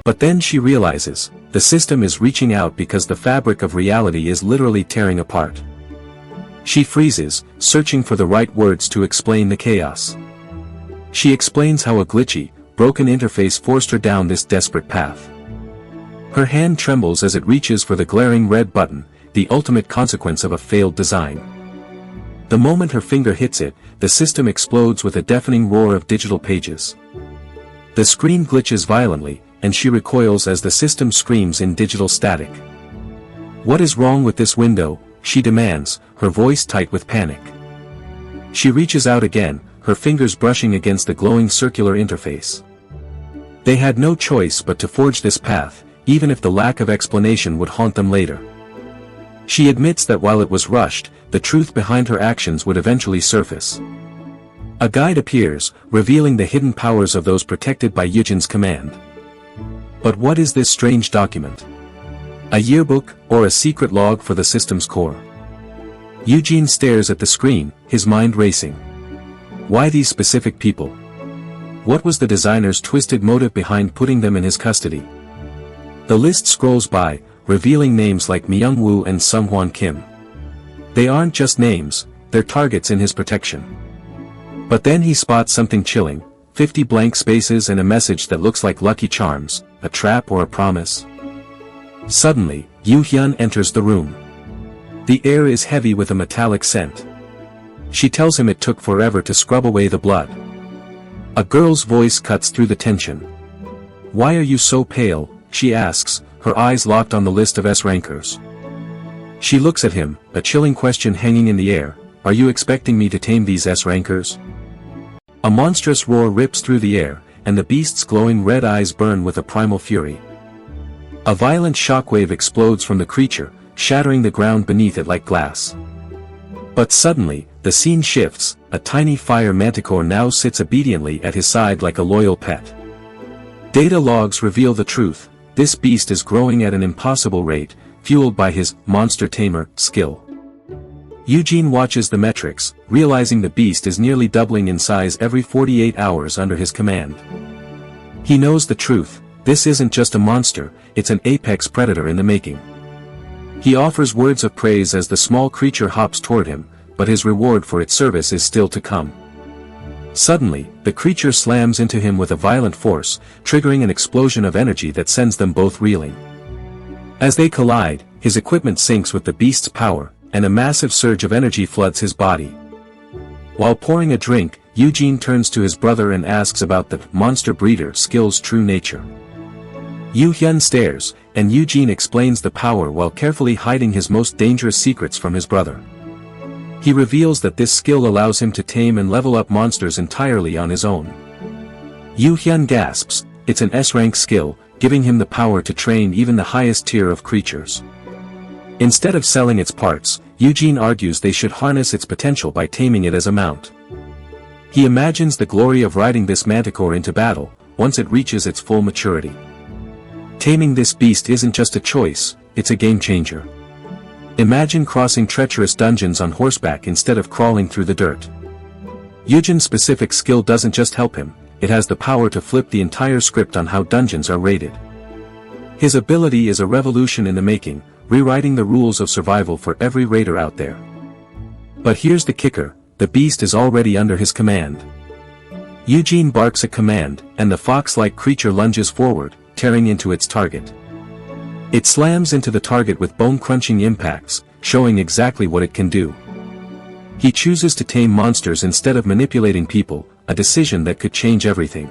But then she realizes, the system is reaching out because the fabric of reality is literally tearing apart. She freezes, searching for the right words to explain the chaos. She explains how a glitchy, broken interface forced her down this desperate path. Her hand trembles as it reaches for the glaring red button, the ultimate consequence of a failed design. The moment her finger hits it, the system explodes with a deafening roar of digital pages. The screen glitches violently, and she recoils as the system screams in digital static. "What is wrong with this window?" she demands, her voice tight with panic. She reaches out again, her fingers brushing against the glowing circular interface. They had no choice but to forge this path, even if the lack of explanation would haunt them later. She admits that while it was rushed, the truth behind her actions would eventually surface. A guide appears, revealing the hidden powers of those protected by Yoojin's command. But what is this strange document? A yearbook, or a secret log for the system's core? Yoojin stares at the screen, his mind racing. Why these specific people? What was the designer's twisted motive behind putting them in his custody? The list scrolls by, revealing names like Myung-woo and Sung-hwan Kim. They aren't just names, they're targets in his protection. But then he spots something chilling, 50 blank spaces and a message that looks like Lucky Charms, a trap or a promise. Suddenly, Yoojin enters the room. The air is heavy with a metallic scent. She tells him it took forever to scrub away the blood. A girl's voice cuts through the tension. "Why are you so pale?" she asks, her eyes locked on the list of S-rankers. She looks at him, a chilling question hanging in the air. "Are you expecting me to tame these S-rankers?" A monstrous roar rips through the air, and the beast's glowing red eyes burn with a primal fury. A violent shockwave explodes from the creature, shattering the ground beneath it like glass. But suddenly, the scene shifts, a tiny fire manticore now sits obediently at his side like a loyal pet. Data logs reveal the truth. This beast is growing at an impossible rate, fueled by his monster tamer skill. Yoojin watches the metrics, realizing the beast is nearly doubling in size every 48 hours under his command. He knows the truth, this isn't just a monster, it's an apex predator in the making. He offers words of praise as the small creature hops toward him, but his reward for its service is still to come. Suddenly, the creature slams into him with a violent force, triggering an explosion of energy that sends them both reeling. As they collide, his equipment sinks with the beast's power, and a massive surge of energy floods his body. While pouring a drink, Yoojin turns to his brother and asks about the monster breeder skill's true nature. Yoojin stares, and Yoojin explains the power while carefully hiding his most dangerous secrets from his brother. He reveals that this skill allows him to tame and level up monsters entirely on his own. Yoojin gasps, it's an S-rank skill, giving him the power to train even the highest tier of creatures. Instead of selling its parts, Yoojin argues they should harness its potential by taming it as a mount. He imagines the glory of riding this manticore into battle, once it reaches its full maturity. Taming this beast isn't just a choice, it's a game-changer. Imagine crossing treacherous dungeons on horseback instead of crawling through the dirt. Yoojin's specific skill doesn't just help him, it has the power to flip the entire script on how dungeons are raided. His ability is a revolution in the making, rewriting the rules of survival for every raider out there. But here's the kicker, the beast is already under his command. Yoojin barks a command, and the fox-like creature lunges forward, tearing into its target. It slams into the target with bone-crunching impacts, showing exactly what it can do. He chooses to tame monsters instead of manipulating people, a decision that could change everything.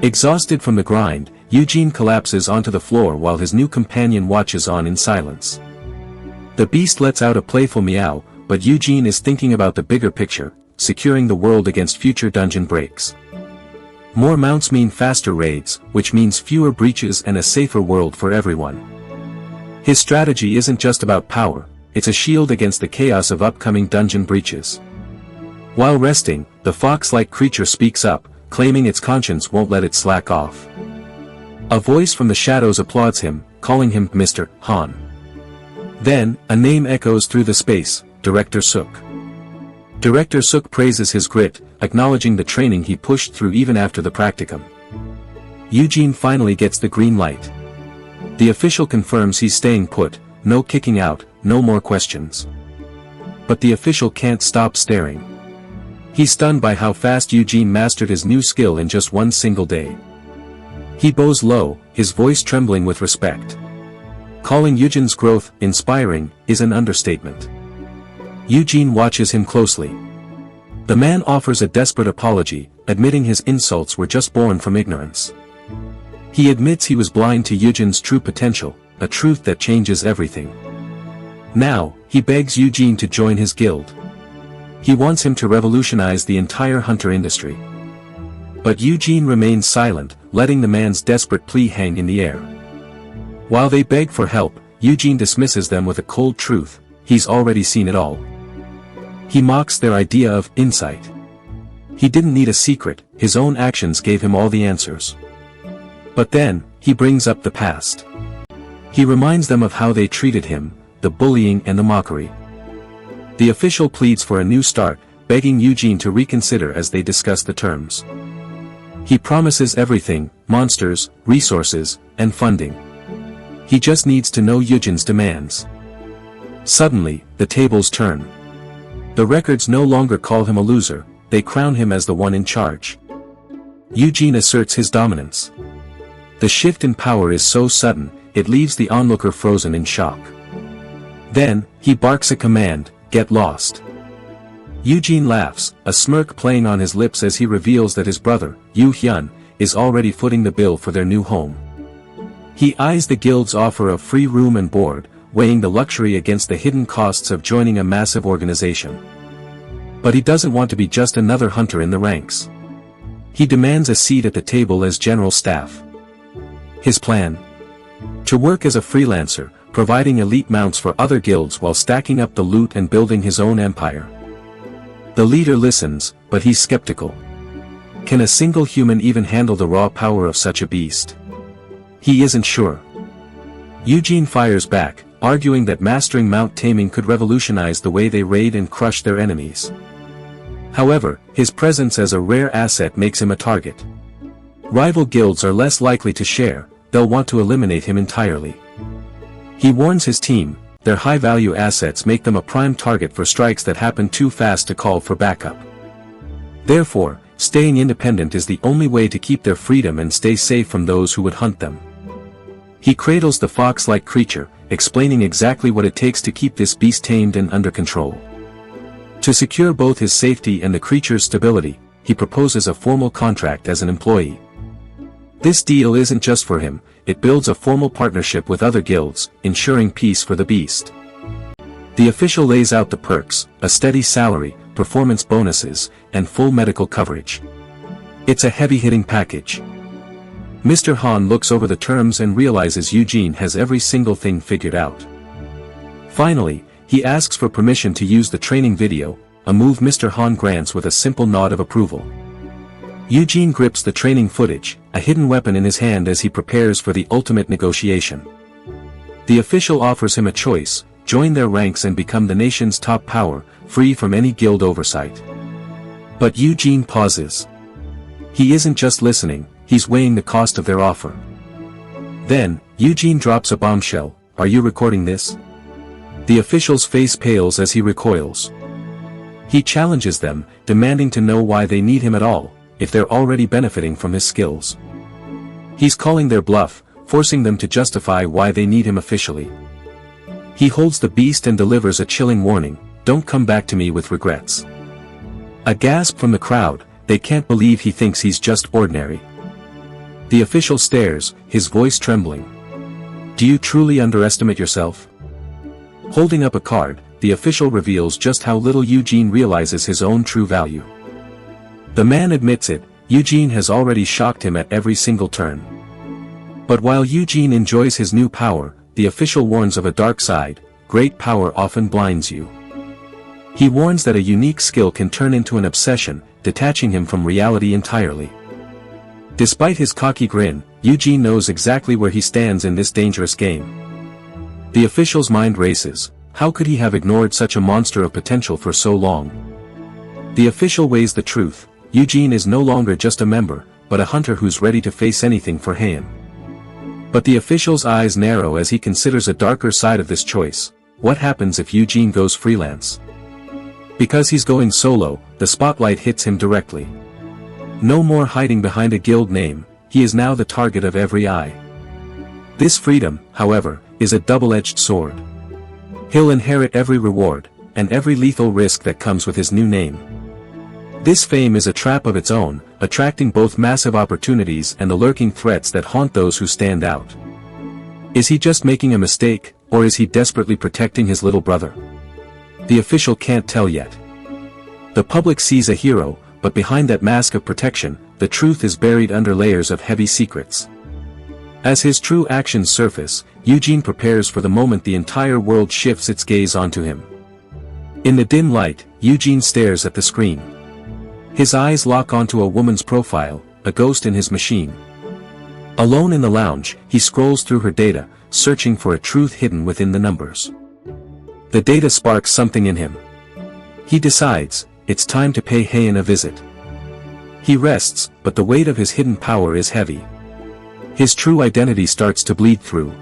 Exhausted from the grind, Yoojin collapses onto the floor while his new companion watches on in silence. The beast lets out a playful meow, but Yoojin is thinking about the bigger picture, securing the world against future dungeon breaks. More mounts mean faster raids, which means fewer breaches and a safer world for everyone. His strategy isn't just about power, it's a shield against the chaos of upcoming dungeon breaches. While resting, the fox-like creature speaks up, claiming its conscience won't let it slack off. A voice from the shadows applauds him, calling him Mr. Han. Then, a name echoes through the space, Director Suk. Director Suk praises his grit, acknowledging the training he pushed through even after the practicum. Yoojin finally gets the green light. The official confirms he's staying put, no kicking out, no more questions. But the official can't stop staring. He's stunned by how fast Yoojin mastered his new skill in just one single day. He bows low, his voice trembling with respect. Calling Yoojin's growth inspiring is an understatement. Yoojin watches him closely. The man offers a desperate apology, admitting his insults were just born from ignorance. He admits he was blind to Yoojin's true potential, a truth that changes everything. Now, he begs Yoojin to join his guild. He wants him to revolutionize the entire hunter industry. But Yoojin remains silent, letting the man's desperate plea hang in the air. While they beg for help, Yoojin dismisses them with a cold truth: he's already seen it all. He mocks their idea of insight. He didn't need a secret, his own actions gave him all the answers. But then, he brings up the past. He reminds them of how they treated him, the bullying and the mockery. The official pleads for a new start, begging Yoojin to reconsider as they discuss the terms. He promises everything: monsters, resources, and funding. He just needs to know Yoojin's demands. Suddenly, the tables turn. The records no longer call him a loser, they crown him as the one in charge. Yoojin asserts his dominance. The shift in power is so sudden, it leaves the onlooker frozen in shock. Then, he barks a command: get lost. Yoojin laughs, a smirk playing on his lips as he reveals that his brother, Yoo-hyun, is already footing the bill for their new home. He eyes the guild's offer of free room and board, weighing the luxury against the hidden costs of joining a massive organization. But he doesn't want to be just another hunter in the ranks. He demands a seat at the table as general staff. His plan? To work as a freelancer, providing elite mounts for other guilds while stacking up the loot and building his own empire. The leader listens, but he's skeptical. Can a single human even handle the raw power of such a beast? He isn't sure. Yoojin fires back, arguing that mastering mount taming could revolutionize the way they raid and crush their enemies. However, his presence as a rare asset makes him a target. Rival guilds are less likely to share, they'll want to eliminate him entirely. He warns his team, their high-value assets make them a prime target for strikes that happen too fast to call for backup. Therefore, staying independent is the only way to keep their freedom and stay safe from those who would hunt them. He cradles the fox-like creature, explaining exactly what it takes to keep this beast tamed and under control. To secure both his safety and the creature's stability, he proposes a formal contract as an employee. This deal isn't just for him, it builds a formal partnership with other guilds, ensuring peace for the beast. The official lays out the perks: a steady salary, performance bonuses, and full medical coverage. It's a heavy-hitting package. Mr. Han looks over the terms and realizes Yoojin has every single thing figured out. Finally, he asks for permission to use the training video, a move Mr. Han grants with a simple nod of approval. Yoojin grips the training footage, a hidden weapon in his hand as he prepares for the ultimate negotiation. The official offers him a choice: join their ranks and become the nation's top power, free from any guild oversight. But Yoojin pauses. He isn't just listening, he's weighing the cost of their offer. Then, Yoojin drops a bombshell: "Are you recording this?" The official's face pales as he recoils. He challenges them, demanding to know why they need him at all, if they're already benefiting from his skills. He's calling their bluff, forcing them to justify why they need him officially. He holds the beast and delivers a chilling warning: "Don't come back to me with regrets." A gasp from the crowd, they can't believe he thinks he's just ordinary. The official stares, his voice trembling. "Do you truly underestimate yourself?" Holding up a card, the official reveals just how little Yoojin realizes his own true value. The man admits it: Yoojin has already shocked him at every single turn. But while Yoojin enjoys his new power, the official warns of a dark side: great power often blinds you. He warns that a unique skill can turn into an obsession, detaching him from reality entirely. Despite his cocky grin, Yoojin knows exactly where he stands in this dangerous game. The official's mind races. How could he have ignored such a monster of potential for so long? The official weighs the truth. Yoojin is no longer just a member, but a hunter who's ready to face anything for Heian. But the official's eyes narrow as he considers a darker side of this choice. What happens if Yoojin goes freelance? Because he's going solo, the spotlight hits him directly. No more hiding behind a guild name, he is now the target of every eye. This freedom, however, is a double-edged sword. He'll inherit every reward, and every lethal risk that comes with his new name. This fame is a trap of its own, attracting both massive opportunities and the lurking threats that haunt those who stand out. Is he just making a mistake, or is he desperately protecting his little brother? The official can't tell yet. The public sees a hero, but behind that mask of protection, the truth is buried under layers of heavy secrets. As his true actions surface, Yoojin prepares for the moment the entire world shifts its gaze onto him. In the dim light, Yoojin stares at the screen. His eyes lock onto a woman's profile, a ghost in his machine. Alone in the lounge, he scrolls through her data, searching for a truth hidden within the numbers. The data sparks something in him. He decides, it's time to pay Heian a visit. He rests, but the weight of his hidden power is heavy. His true identity starts to bleed through.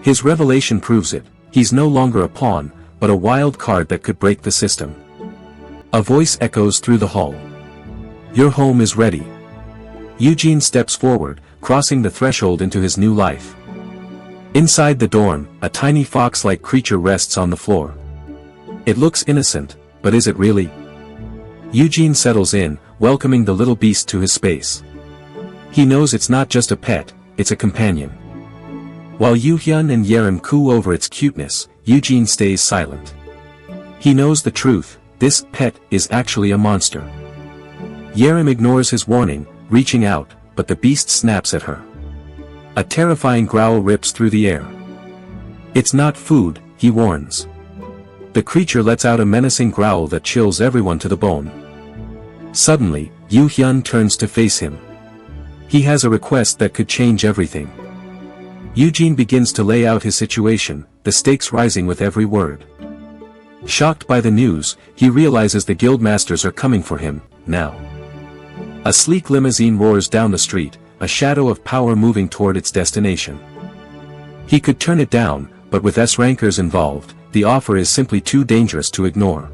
His revelation proves it, he's no longer a pawn, but a wild card that could break the system. A voice echoes through the hall. Your home is ready. Yoojin steps forward, crossing the threshold into his new life. Inside the dorm, a tiny fox-like creature rests on the floor. It looks innocent, but is it really? Yoojin settles in, welcoming the little beast to his space. He knows it's not just a pet, it's a companion. While Yoojin and Yerim coo over its cuteness, Yoojin stays silent. He knows the truth, this pet is actually a monster. Yerim ignores his warning, reaching out, but the beast snaps at her. A terrifying growl rips through the air. It's not food, he warns. The creature lets out a menacing growl that chills everyone to the bone. Suddenly, Yoojin turns to face him. He has a request that could change everything. Yoojin begins to lay out his situation, the stakes rising with every word. Shocked by the news, he realizes the guildmasters are coming for him, now. A sleek limousine roars down the street, a shadow of power moving toward its destination. He could turn it down, but with S-rankers involved, the offer is simply too dangerous to ignore.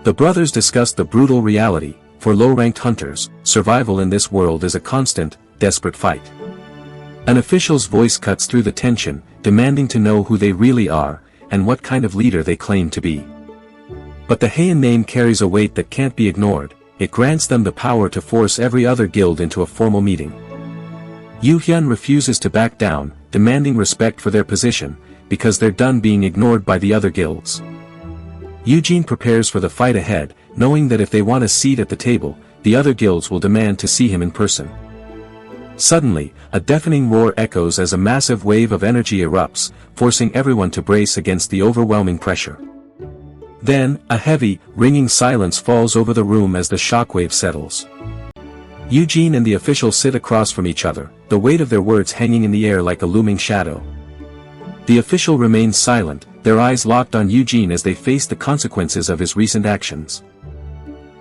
The brothers discuss the brutal reality, for low-ranked hunters, survival in this world is a constant, desperate fight. An official's voice cuts through the tension, demanding to know who they really are, and what kind of leader they claim to be. But the Heian name carries a weight that can't be ignored, it grants them the power to force every other guild into a formal meeting. Yoojin refuses to back down, demanding respect for their position, because they're done being ignored by the other guilds. Yoojin prepares for the fight ahead, knowing that if they want a seat at the table, the other guilds will demand to see him in person. Suddenly, a deafening roar echoes as a massive wave of energy erupts, forcing everyone to brace against the overwhelming pressure. Then, a heavy, ringing silence falls over the room as the shockwave settles. Yoojin and the official sit across from each other, the weight of their words hanging in the air like a looming shadow. The official remains silent, their eyes locked on Yoojin as they face the consequences of his recent actions.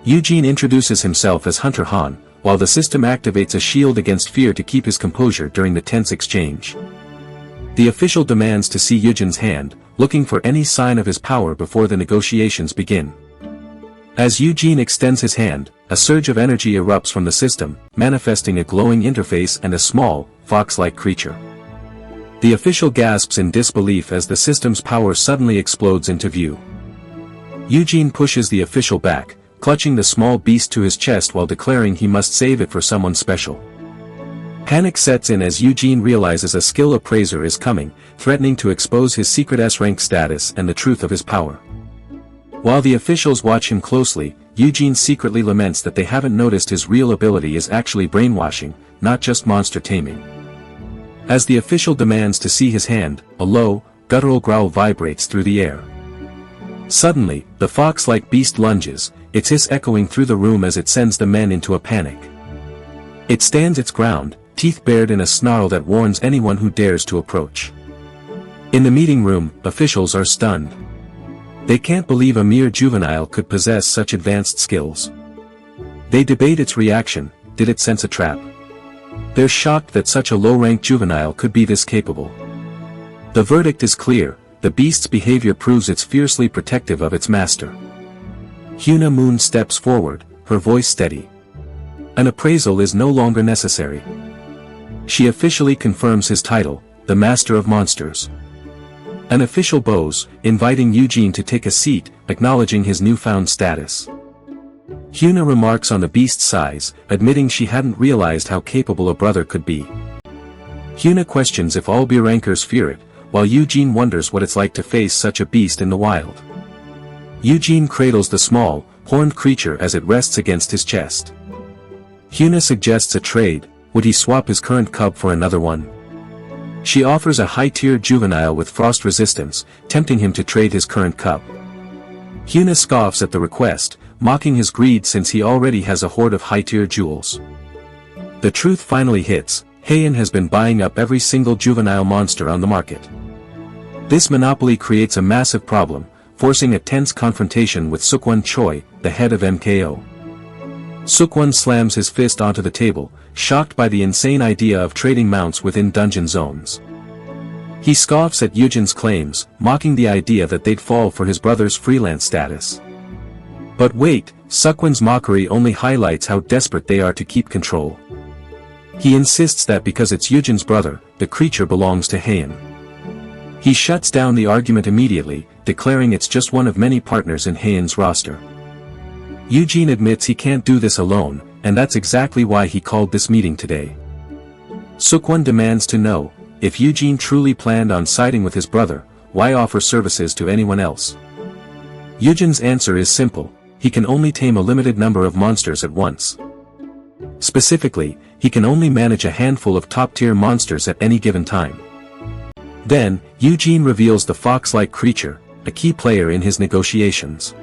Yoojin introduces himself as Hunter Han, while the system activates a shield against fear to keep his composure during the tense exchange. The official demands to see Yoojin's hand, looking for any sign of his power before the negotiations begin. As Yoojin extends his hand, a surge of energy erupts from the system, manifesting a glowing interface and a small, fox-like creature. The official gasps in disbelief as the system's power suddenly explodes into view. Yoojin pushes the official back, clutching the small beast to his chest while declaring he must save it for someone special. Panic sets in as Yoojin realizes a skill appraiser is coming, threatening to expose his secret S-rank status and the truth of his power. While the officials watch him closely, Yoojin secretly laments that they haven't noticed his real ability is actually brainwashing, not just monster taming. As the official demands to see his hand, a low, guttural growl vibrates through the air. Suddenly, the fox-like beast lunges, its hiss echoing through the room as it sends the men into a panic. It stands its ground, teeth bared in a snarl that warns anyone who dares to approach. In the meeting room, officials are stunned. They can't believe a mere juvenile could possess such advanced skills. They debate its reaction. Did it sense a trap? They're shocked that such a low-ranked juvenile could be this capable. The verdict is clear. The beast's behavior proves it's fiercely protective of its master. Hyuna Moon steps forward, her voice steady. An appraisal is no longer necessary. She officially confirms his title, the Master of Monsters. An official bows, inviting Yoojin to take a seat, acknowledging his newfound status. Hyuna remarks on the beast's size, admitting she hadn't realized how capable a brother could be. Hyuna questions if all B-rankers fear it, while Yoojin wonders what it's like to face such a beast in the wild. Yoojin cradles the small, horned creature as it rests against his chest. Hyuna suggests a trade. Would he swap his current cub for another one? She offers a high-tier juvenile with frost resistance, tempting him to trade his current cub. Hyuna scoffs at the request, mocking his greed since he already has a hoard of high-tier jewels. The truth finally hits. Heian has been buying up every single juvenile monster on the market. This monopoly creates a massive problem, forcing a tense confrontation with Sukwon Choi, the head of MKO. Sukwon slams his fist onto the table, shocked by the insane idea of trading mounts within dungeon zones. He scoffs at Yoojin's claims, mocking the idea that they'd fall for his brother's freelance status. But wait, Sukwon's mockery only highlights how desperate they are to keep control. He insists that because it's Yoojin's brother, the creature belongs to Heian. He shuts down the argument immediately, declaring it's just one of many partners in Heian's roster. Yoojin admits he can't do this alone, and that's exactly why he called this meeting today. Sukwon demands to know, if Yoojin truly planned on siding with his brother, why offer services to anyone else? Yoojin's answer is simple: he can only tame a limited number of monsters at once. Specifically, he can only manage a handful of top-tier monsters at any given time. Then, Yoojin reveals the fox-like creature, a key player in his negotiations.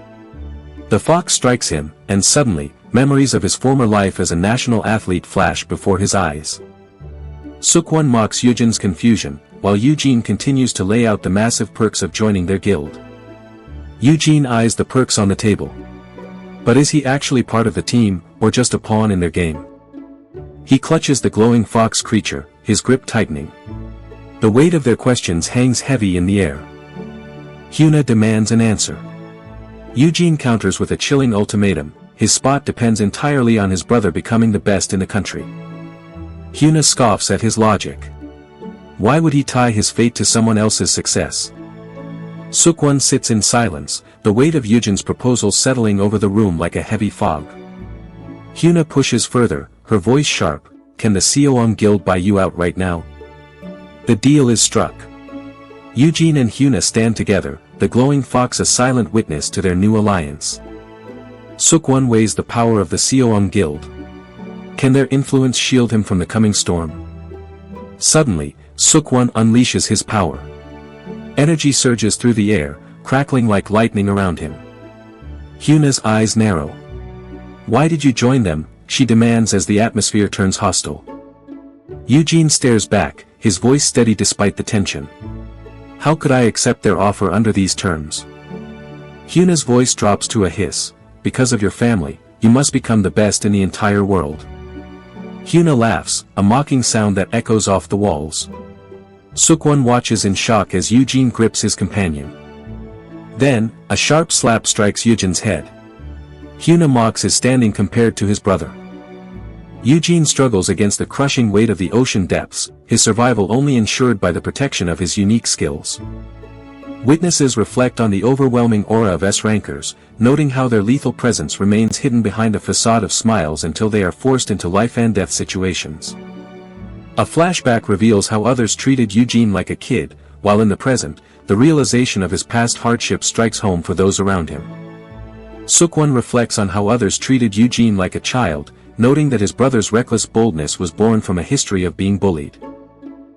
The fox strikes him, and suddenly, memories of his former life as a national athlete flash before his eyes. Sukwon mocks Yoojin's confusion, while Yoojin continues to lay out the massive perks of joining their guild. Yoojin eyes the perks on the table. But is he actually part of the team, or just a pawn in their game? He clutches the glowing fox creature, his grip tightening. The weight of their questions hangs heavy in the air. Hyuna demands an answer. Yoojin counters with a chilling ultimatum: his spot depends entirely on his brother becoming the best in the country. Hyuna scoffs at his logic. Why would he tie his fate to someone else's success? Sukwon sits in silence, the weight of Yoojin's proposal settling over the room like a heavy fog. Hyuna pushes further, her voice sharp: can the Seoam Guild buy you out right now? The deal is struck. Yoojin and Hyuna stand together, the glowing fox a silent witness to their new alliance. Sukwon weighs the power of the Seoam Guild. Can their influence shield him from the coming storm? Suddenly, Sukwon unleashes his power. Energy surges through the air, crackling like lightning around him. Hyuna's eyes narrow. Why did you join them? She demands as the atmosphere turns hostile. Yoojin stares back, his voice steady despite the tension. How could I accept their offer under these terms? Hyuna's voice drops to a hiss. Because of your family, you must become the best in the entire world. Hyuna laughs, a mocking sound that echoes off the walls. Sukwon watches in shock as Yoojin grips his companion. Then, a sharp slap strikes Yoojin's head. Hyuna mocks his standing compared to his brother. Yoojin struggles against the crushing weight of the ocean depths, his survival only ensured by the protection of his unique skills. Witnesses reflect on the overwhelming aura of S-rankers, noting how their lethal presence remains hidden behind a facade of smiles until they are forced into life-and-death situations. A flashback reveals how others treated Yoojin like a kid, while in the present, the realization of his past hardship strikes home for those around him. Sukwon reflects on how others treated Yoojin like a child, noting that his brother's reckless boldness was born from a history of being bullied.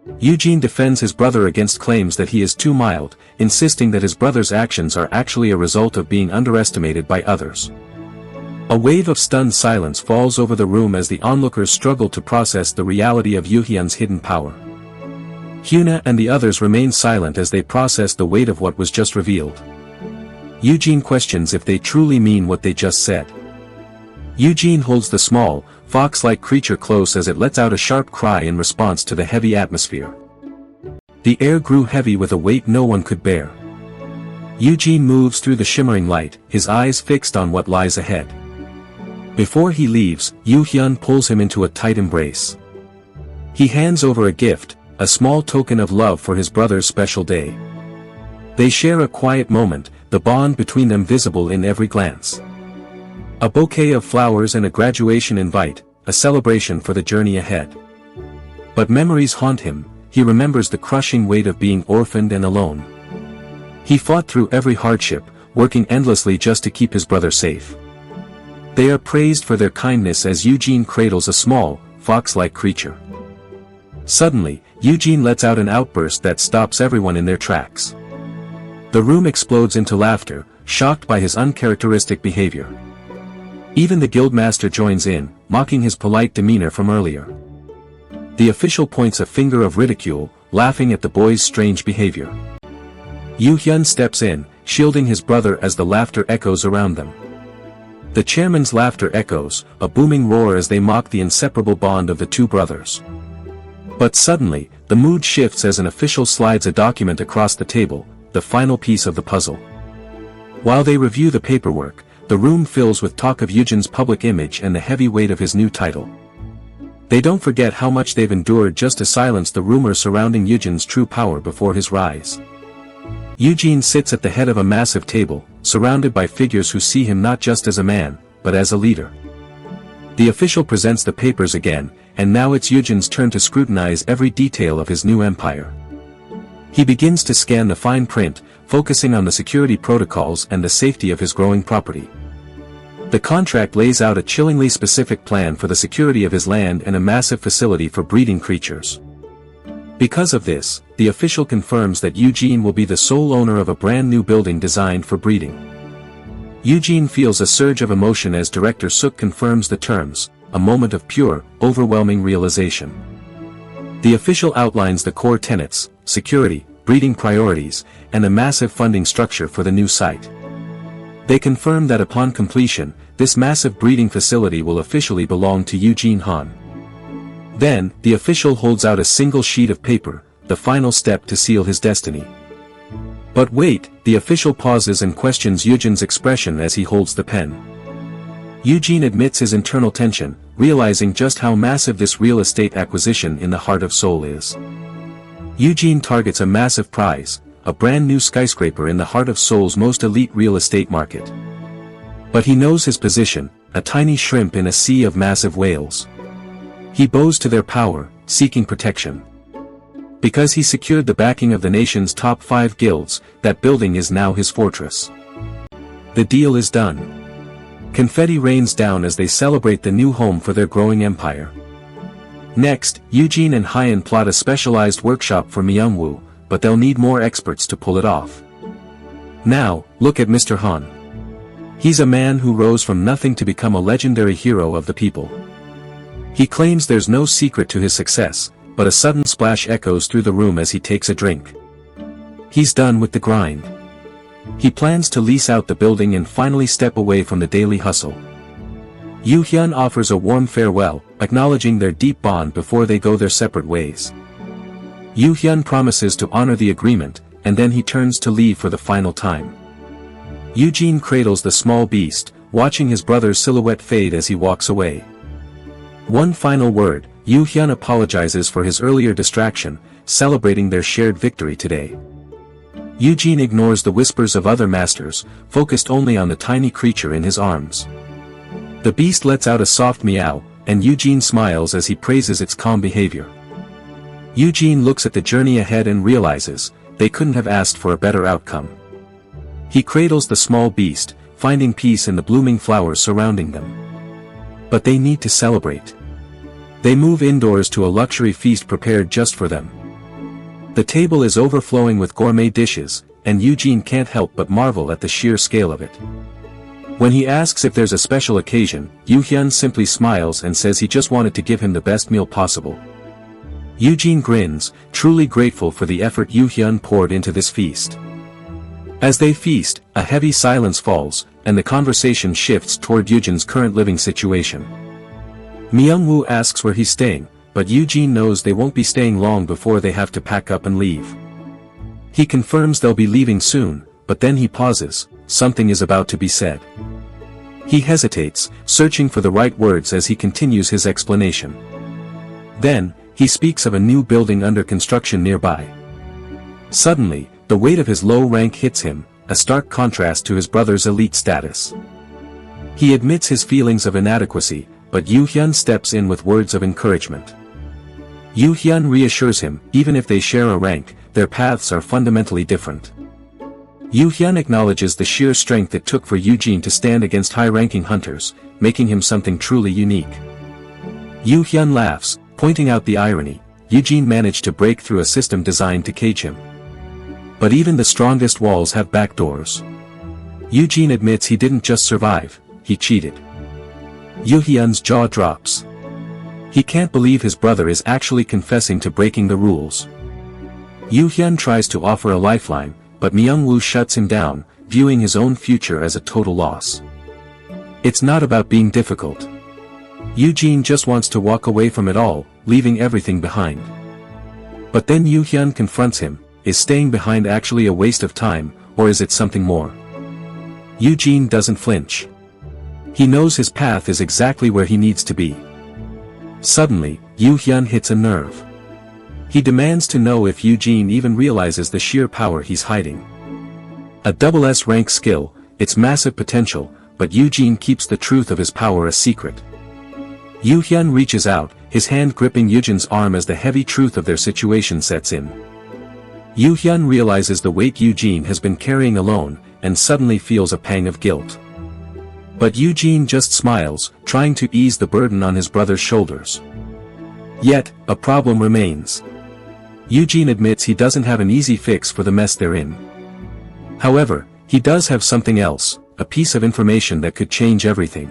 Yoojin defends his brother against claims that he is too mild, insisting that his brother's actions are actually a result of being underestimated by others. A wave of stunned silence falls over the room as the onlookers struggle to process the reality of Yoohyun's hidden power. Hyuna and the others remain silent as they process the weight of what was just revealed. Yoojin questions if they truly mean what they just said. Yoojin holds the small, fox-like creature close as it lets out a sharp cry in response to the heavy atmosphere. The air grew heavy with a weight no one could bear. Yoojin moves through the shimmering light, his eyes fixed on what lies ahead. Before he leaves, Yoohyun pulls him into a tight embrace. He hands over a gift, a small token of love for his brother's special day. They share a quiet moment, the bond between them visible in every glance. A bouquet of flowers and a graduation invite, a celebration for the journey ahead. But memories haunt him. He remembers the crushing weight of being orphaned and alone. He fought through every hardship, working endlessly just to keep his brother safe. They are praised for their kindness as Yoojin cradles a small, fox-like creature. Suddenly, Yoojin lets out an outburst that stops everyone in their tracks. The room explodes into laughter, shocked by his uncharacteristic behavior. Even the guildmaster joins in, mocking his polite demeanor from earlier. The official points a finger of ridicule, laughing at the boy's strange behavior. Yoohyun steps in, shielding his brother as the laughter echoes around them. The chairman's laughter echoes, a booming roar as they mock the inseparable bond of the two brothers. But suddenly, the mood shifts as an official slides a document across the table, the final piece of the puzzle. While they review the paperwork, the room fills with talk of Yoojin's public image and the heavy weight of his new title. They don't forget how much they've endured just to silence the rumor surrounding Yoojin's true power before his rise. Yoojin sits at the head of a massive table, surrounded by figures who see him not just as a man, but as a leader. The official presents the papers again, and now it's Yoojin's turn to scrutinize every detail of his new empire. He begins to scan the fine print, focusing on the security protocols and the safety of his growing property. The contract lays out a chillingly specific plan for the security of his land and a massive facility for breeding creatures. Because of this, the official confirms that Yoojin will be the sole owner of a brand new building designed for breeding. Yoojin feels a surge of emotion as Director Suk confirms the terms, a moment of pure, overwhelming realization. The official outlines the core tenets, security, breeding priorities, and a massive funding structure for the new site. They confirm that upon completion, this massive breeding facility will officially belong to Yoojin Han. Then, the official holds out a single sheet of paper, the final step to seal his destiny. But wait, the official pauses and questions Yoojin's expression as he holds the pen. Yoojin admits his internal tension, realizing just how massive this real estate acquisition in the heart of Seoul is. Yoojin targets a massive prize, a brand new skyscraper in the heart of Seoul's most elite real estate market. But he knows his position, a tiny shrimp in a sea of massive whales. He bows to their power, seeking protection. Because he secured the backing of the nation's top 5 guilds, that building is now his fortress. The deal is done. Confetti rains down as they celebrate the new home for their growing empire. Next, Yoojin and Hyun plot a specialized workshop for Myungwoo, but they'll need more experts to pull it off. Now, look at Mr. Han. He's a man who rose from nothing to become a legendary hero of the people. He claims there's no secret to his success, but a sudden splash echoes through the room as he takes a drink. He's done with the grind. He plans to lease out the building and finally step away from the daily hustle. Yoohyun offers a warm farewell, acknowledging their deep bond before they go their separate ways. Yoohyun promises to honor the agreement, and then he turns to leave for the final time. Yoojin cradles the small beast, watching his brother's silhouette fade as he walks away. One final word, Yoohyun apologizes for his earlier distraction, celebrating their shared victory today. Yoojin ignores the whispers of other masters, focused only on the tiny creature in his arms. The beast lets out a soft meow, and Yoojin smiles as he praises its calm behavior. Yoojin looks at the journey ahead and realizes, they couldn't have asked for a better outcome. He cradles the small beast, finding peace in the blooming flowers surrounding them. But they need to celebrate. They move indoors to a luxury feast prepared just for them. The table is overflowing with gourmet dishes, and Yoojin can't help but marvel at the sheer scale of it. When he asks if there's a special occasion, Yoojin simply smiles and says he just wanted to give him the best meal possible. Yoojin grins, truly grateful for the effort Yoojin poured into this feast. As they feast, a heavy silence falls, and the conversation shifts toward Yoojin's current living situation. Myung-woo asks where he's staying, but Yoojin knows they won't be staying long before they have to pack up and leave. He confirms they'll be leaving soon, but then he pauses, something is about to be said. He hesitates, searching for the right words as he continues his explanation. Then, he speaks of a new building under construction nearby. Suddenly, the weight of his low rank hits him, a stark contrast to his brother's elite status. He admits his feelings of inadequacy, but Yoojin steps in with words of encouragement. Yoojin reassures him, even if they share a rank, their paths are fundamentally different. Yoojin acknowledges the sheer strength it took for Yoojin to stand against high-ranking hunters, making him something truly unique. Yoojin laughs, pointing out the irony. Yoojin managed to break through a system designed to cage him. But even the strongest walls have back doors. Yoojin admits he didn't just survive, he cheated. Yoojin's jaw drops. He can't believe his brother is actually confessing to breaking the rules. Yoojin tries to offer a lifeline, but Myung-woo shuts him down, viewing his own future as a total loss. It's not about being difficult. Yoojin just wants to walk away from it all, leaving everything behind. But then Yoojin confronts him, is staying behind actually a waste of time, or is it something more? Yoojin doesn't flinch. He knows his path is exactly where he needs to be. Suddenly, Yoojin hits a nerve. He demands to know if Yoojin even realizes the sheer power he's hiding. A double S rank skill, its massive potential, but Yoojin keeps the truth of his power a secret. Yoojin reaches out, his hand gripping Yoojin's arm as the heavy truth of their situation sets in. Yoojin realizes the weight Yoojin has been carrying alone, and suddenly feels a pang of guilt. But Yoojin just smiles, trying to ease the burden on his brother's shoulders. Yet, a problem remains. Yoojin admits he doesn't have an easy fix for the mess they're in. However, he does have something else, a piece of information that could change everything.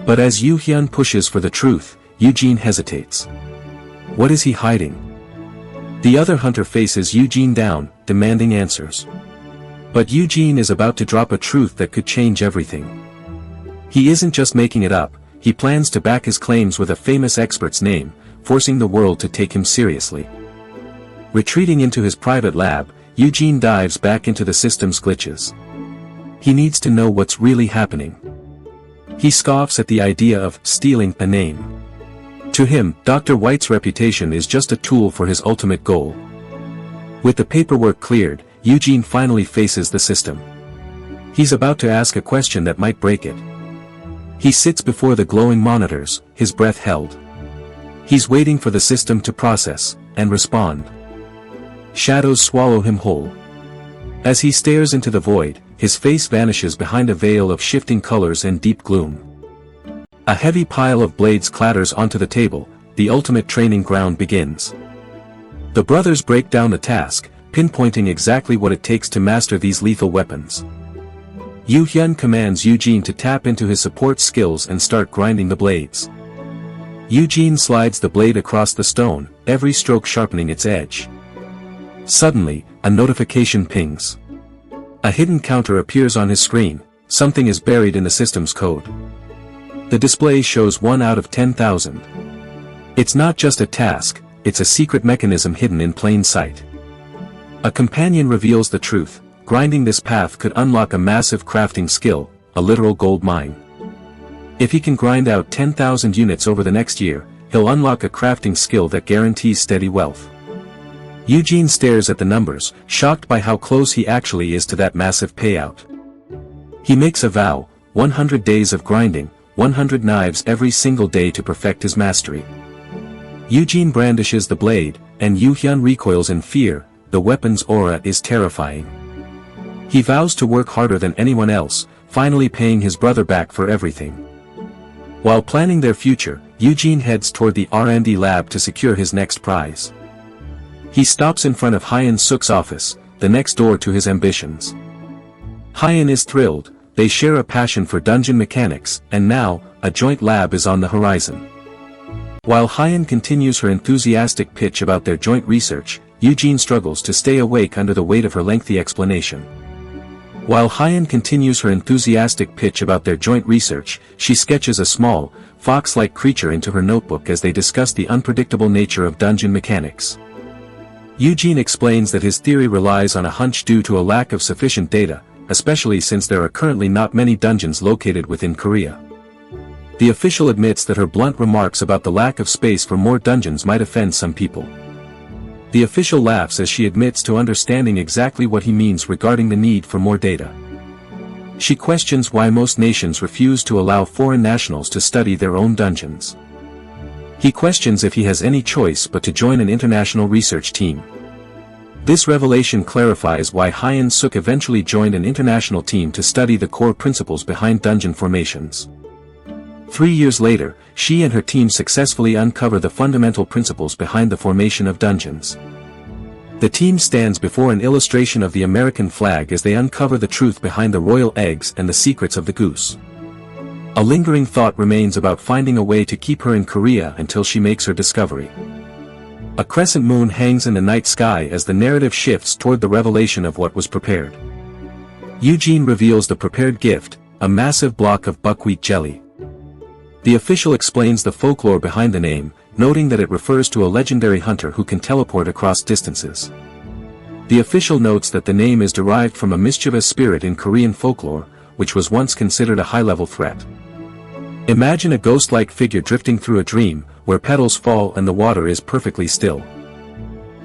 But as Yoojin pushes for the truth, Yoojin hesitates. What is he hiding? The other hunter faces Yoojin down, demanding answers. But Yoojin is about to drop a truth that could change everything. He isn't just making it up, he plans to back his claims with a famous expert's name, forcing the world to take him seriously. Retreating into his private lab, Yoojin dives back into the system's glitches. He needs to know what's really happening. He scoffs at the idea of stealing a name. To him, Dr. White's reputation is just a tool for his ultimate goal. With the paperwork cleared, Yoojin finally faces the system. He's about to ask a question that might break it. He sits before the glowing monitors, his breath held. He's waiting for the system to process and respond. Shadows swallow him whole. As he stares into the void, his face vanishes behind a veil of shifting colors and deep gloom. A heavy pile of blades clatters onto the table, the ultimate training ground begins. The brothers break down the task, pinpointing exactly what it takes to master these lethal weapons. Yoojin commands Yoojin to tap into his support skills and start grinding the blades. Yoojin slides the blade across the stone, every stroke sharpening its edge. Suddenly, a notification pings. A hidden counter appears on his screen, something is buried in the system's code. The display shows 1 out of 10,000. It's not just a task, it's a secret mechanism hidden in plain sight. A companion reveals the truth, grinding this path could unlock a massive crafting skill, a literal gold mine. If he can grind out 10,000 units over the next year, he'll unlock a crafting skill that guarantees steady wealth. Yoojin stares at the numbers, shocked by how close he actually is to that massive payout. He makes a vow, 100 days of grinding, 100 knives every single day to perfect his mastery. Yoojin brandishes the blade, and Yoojin recoils in fear, the weapon's aura is terrifying. He vows to work harder than anyone else, finally paying his brother back for everything. While planning their future, Yoojin heads toward the R&D lab to secure his next prize. He stops in front of Hyun Suk's office, the next door to his ambitions. Hyun is thrilled, they share a passion for dungeon mechanics, and now, a joint lab is on the horizon. While Hyun continues her enthusiastic pitch about their joint research, Yoojin struggles to stay awake under the weight of her lengthy explanation. While Hyun continues her enthusiastic pitch about their joint research, she sketches a small, fox-like creature into her notebook as they discuss the unpredictable nature of dungeon mechanics. Yoojin explains that his theory relies on a hunch due to a lack of sufficient data, especially since there are currently not many dungeons located within Korea. The official admits that her blunt remarks about the lack of space for more dungeons might offend some people. The official laughs as she admits to understanding exactly what he means regarding the need for more data. She questions why most nations refuse to allow foreign nationals to study their own dungeons. He questions if he has any choice but to join an international research team. This revelation clarifies why Hyun Suk eventually joined an international team to study the core principles behind dungeon formations. 3 years later, she and her team successfully uncover the fundamental principles behind the formation of dungeons. The team stands before an illustration of the American flag as they uncover the truth behind the royal eggs and the secrets of the goose. A lingering thought remains about finding a way to keep her in Korea until she makes her discovery. A crescent moon hangs in the night sky as the narrative shifts toward the revelation of what was prepared. Yoojin reveals the prepared gift, a massive block of buckwheat jelly. The official explains the folklore behind the name, noting that it refers to a legendary hunter who can teleport across distances. The official notes that the name is derived from a mischievous spirit in Korean folklore, which was once considered a high-level threat. Imagine a ghost-like figure drifting through a dream, where petals fall and the water is perfectly still.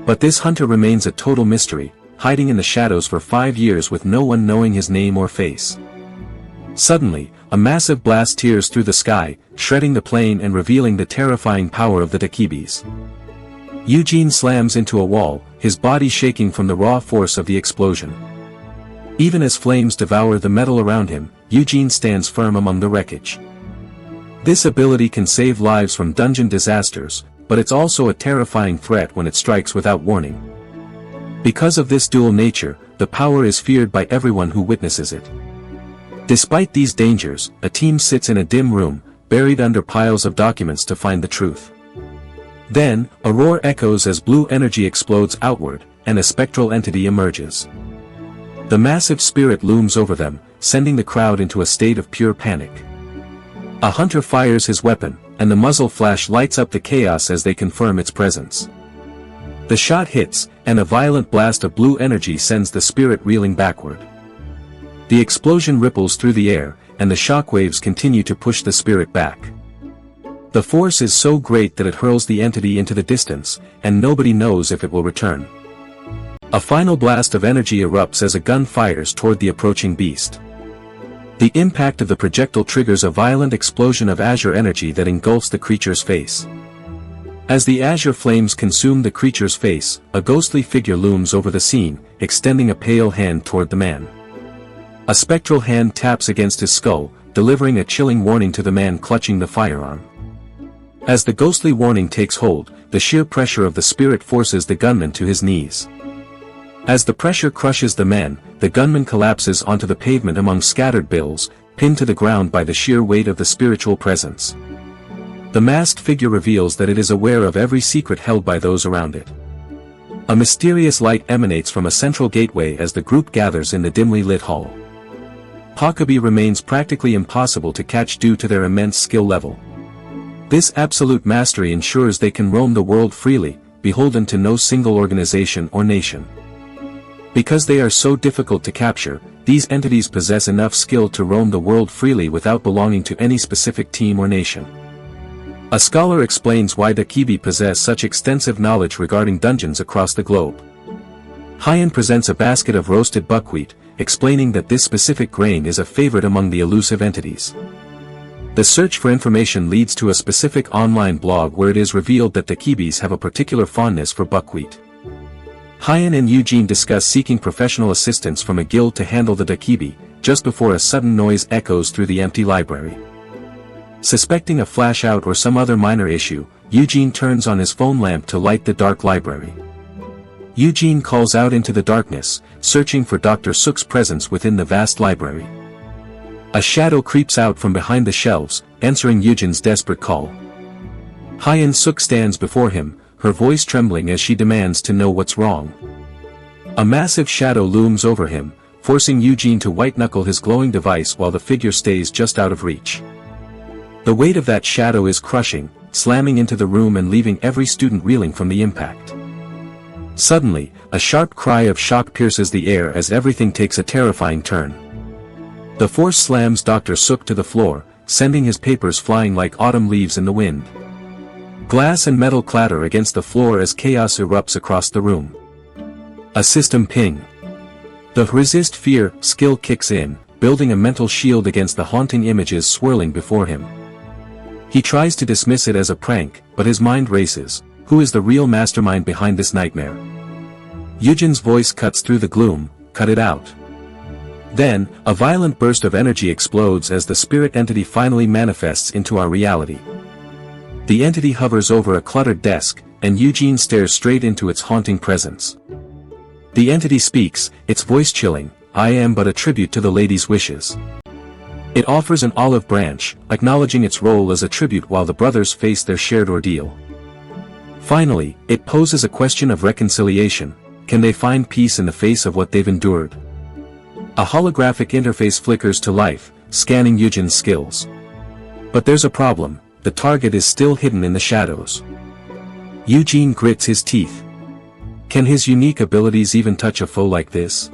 But this hunter remains a total mystery, hiding in the shadows for 5 years with no one knowing his name or face. Suddenly, a massive blast tears through the sky, shredding the plane and revealing the terrifying power of the Dokkaebis. Yoojin slams into a wall, his body shaking from the raw force of the explosion. Even as flames devour the metal around him, Yoojin stands firm among the wreckage. This ability can save lives from dungeon disasters, but it's also a terrifying threat when it strikes without warning. Because of this dual nature, the power is feared by everyone who witnesses it. Despite these dangers, a team sits in a dim room, buried under piles of documents to find the truth. Then, a roar echoes as blue energy explodes outward, and a spectral entity emerges. The massive spirit looms over them, sending the crowd into a state of pure panic. A hunter fires his weapon, and the muzzle flash lights up the chaos as they confirm its presence. The shot hits, and a violent blast of blue energy sends the spirit reeling backward. The explosion ripples through the air, and the shockwaves continue to push the spirit back. The force is so great that it hurls the entity into the distance, and nobody knows if it will return. A final blast of energy erupts as a gun fires toward the approaching beast. The impact of the projectile triggers a violent explosion of azure energy that engulfs the creature's face. As the azure flames consume the creature's face, a ghostly figure looms over the scene, extending a pale hand toward the man. A spectral hand taps against his skull, delivering a chilling warning to the man clutching the firearm. As the ghostly warning takes hold, the sheer pressure of the spirit forces the gunman to his knees. As the pressure crushes the man, the gunman collapses onto the pavement among scattered bills, pinned to the ground by the sheer weight of the spiritual presence. The masked figure reveals that it is aware of every secret held by those around it. A mysterious light emanates from a central gateway as the group gathers in the dimly lit hall. Dokkaebi remains practically impossible to catch due to their immense skill level. This absolute mastery ensures they can roam the world freely, beholden to no single organization or nation. Because they are so difficult to capture, these entities possess enough skill to roam the world freely without belonging to any specific team or nation. A scholar explains why Dokkaebi possess such extensive knowledge regarding dungeons across the globe. Hyun presents a basket of roasted buckwheat, explaining that this specific grain is a favorite among the elusive entities. The search for information leads to a specific online blog where it is revealed that Dokkaebis have a particular fondness for buckwheat. Hyun and Yoojin discuss seeking professional assistance from a guild to handle the Dokkaebi, just before a sudden noise echoes through the empty library. Suspecting a flash-out or some other minor issue, Yoojin turns on his phone lamp to light the dark library. Yoojin calls out into the darkness, searching for Dr. Suk's presence within the vast library. A shadow creeps out from behind the shelves, answering Yoojin's desperate call. Hyun Suk stands before him, her voice trembling as she demands to know what's wrong. A massive shadow looms over him, forcing Yoojin to white-knuckle his glowing device while the figure stays just out of reach. The weight of that shadow is crushing, slamming into the room and leaving every student reeling from the impact. Suddenly, a sharp cry of shock pierces the air as everything takes a terrifying turn. The force slams Dr. Suk to the floor, sending his papers flying like autumn leaves in the wind. Glass and metal clatter against the floor as chaos erupts across the room. A system ping. The resist fear skill kicks in, building a mental shield against the haunting images swirling before him. He tries to dismiss it as a prank, but his mind races. Who is the real mastermind behind this nightmare? Yoojin's voice cuts through the gloom, cut it out. Then, a violent burst of energy explodes as the spirit entity finally manifests into our reality. The entity hovers over a cluttered desk, and Yoojin stares straight into its haunting presence. The entity speaks, its voice chilling, "I am but a tribute to the lady's wishes." It offers an olive branch, acknowledging its role as a tribute while the brothers face their shared ordeal. Finally, it poses a question of reconciliation. Can they find peace in the face of what they've endured? A holographic interface flickers to life, scanning Yoojin's skills. But there's a problem, the target is still hidden in the shadows. Yoojin grits his teeth. Can his unique abilities even touch a foe like this?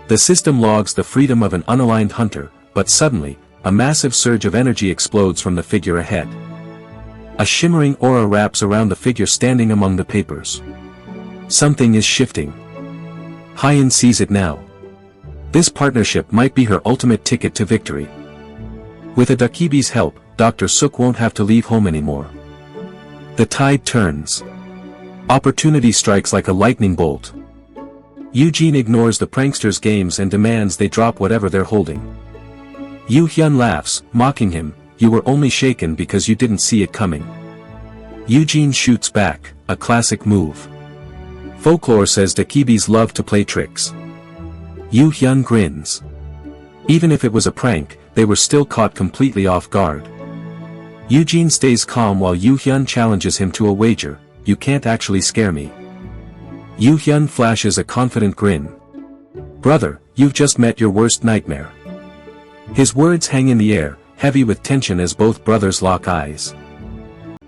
The system logs the freedom of an unaligned hunter, but suddenly, a massive surge of energy explodes from the figure ahead. A shimmering aura wraps around the figure standing among the papers. Something is shifting. Hyun sees it now. This partnership might be her ultimate ticket to victory. With a Dokkaebis' help, Dr. Suk won't have to leave home anymore. The tide turns. Opportunity strikes like a lightning bolt. Yoojin ignores the pranksters' games and demands they drop whatever they're holding. Yoo-hyun laughs, mocking him, "You were only shaken because you didn't see it coming." Yoojin shoots back, a classic move. Folklore says Dokkaebis love to play tricks. Yoo-hyun grins. Even if it was a prank, they were still caught completely off guard. Yoojin stays calm while Yoo-hyun challenges him to a wager, "You can't actually scare me." Yoo-hyun flashes a confident grin. "Brother, you've just met your worst nightmare." His words hang in the air, heavy with tension as both brothers lock eyes.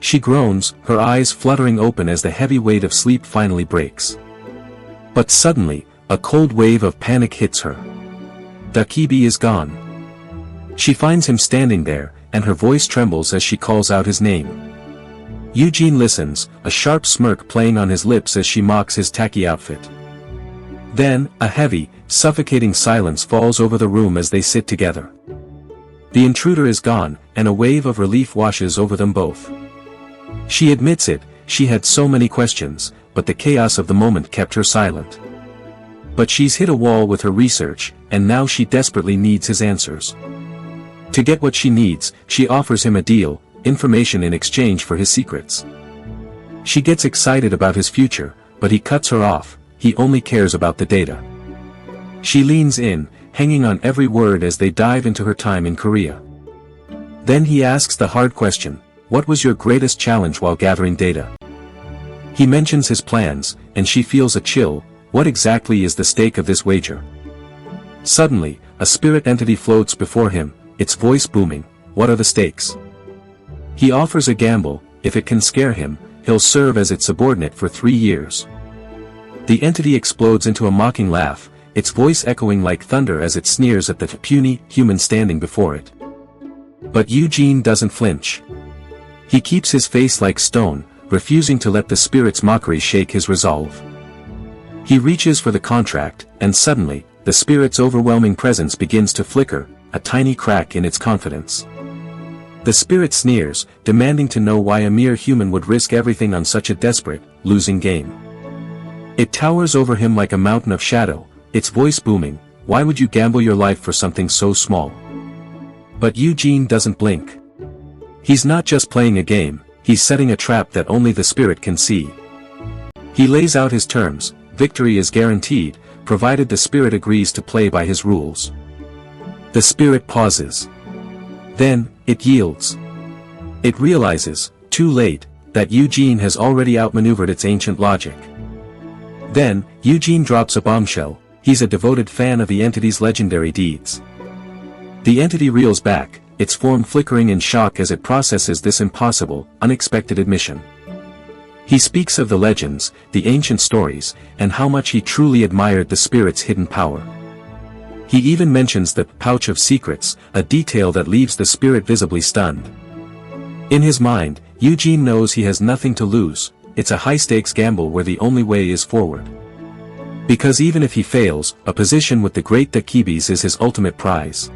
She groans, her eyes fluttering open as the heavy weight of sleep finally breaks. But suddenly, a cold wave of panic hits her. Dokkaebi is gone. She finds him standing there, and her voice trembles as she calls out his name. Yoojin listens, a sharp smirk playing on his lips as she mocks his tacky outfit. Then, a heavy, suffocating silence falls over the room as they sit together. The intruder is gone, and a wave of relief washes over them both. She admits it, she had so many questions, but the chaos of the moment kept her silent. But she's hit a wall with her research, and now she desperately needs his answers. To get what she needs, she offers him a deal, information in exchange for his secrets. She gets excited about his future, but he cuts her off, he only cares about the data. She leans in, hanging on every word as they dive into her time in Korea. Then he asks the hard question, "What was your greatest challenge while gathering data?" He mentions his plans, and she feels a chill. What exactly is the stake of this wager? Suddenly, a spirit entity floats before him, its voice booming, "What are the stakes?" He offers a gamble, if it can scare him, he'll serve as its subordinate for 3 years. The entity explodes into a mocking laugh, its voice echoing like thunder as it sneers at the puny human standing before it. But Yoojin doesn't flinch. He keeps his face like stone, refusing to let the spirit's mockery shake his resolve. He reaches for the contract, and suddenly, the spirit's overwhelming presence begins to flicker, a tiny crack in its confidence. The spirit sneers, demanding to know why a mere human would risk everything on such a desperate, losing game. It towers over him like a mountain of shadow, its voice booming, "Why would you gamble your life for something so small?" But Yoojin doesn't blink. He's not just playing a game, he's setting a trap that only the spirit can see. He lays out his terms. Victory is guaranteed, provided the spirit agrees to play by his rules. The spirit pauses. Then, it yields. It realizes, too late, that Yoojin has already outmaneuvered its ancient logic. Then, Yoojin drops a bombshell. He's a devoted fan of the entity's legendary deeds. The entity reels back, its form flickering in shock as it processes this impossible, unexpected admission. He speaks of the legends, the ancient stories, and how much he truly admired the spirit's hidden power. He even mentions the pouch of secrets, a detail that leaves the spirit visibly stunned. In his mind, Yoojin knows he has nothing to lose. It's a high-stakes gamble where the only way is forward. Because even if he fails, a position with the great Dokkaebis is his ultimate prize.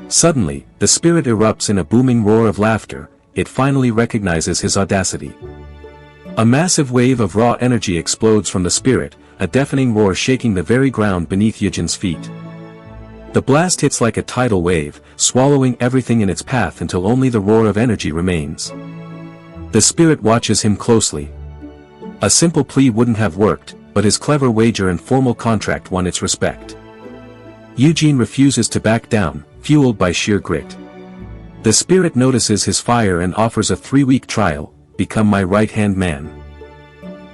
Suddenly, the spirit erupts in a booming roar of laughter. It finally recognizes his audacity. A massive wave of raw energy explodes from the spirit, a deafening roar shaking the very ground beneath Yoojin's feet. The blast hits like a tidal wave, swallowing everything in its path until only the roar of energy remains. The spirit watches him closely. A simple plea wouldn't have worked, but his clever wager and formal contract won its respect. Yoojin refuses to back down, fueled by sheer grit. The spirit notices his fire and offers a 3-week trial. Become my right-hand man.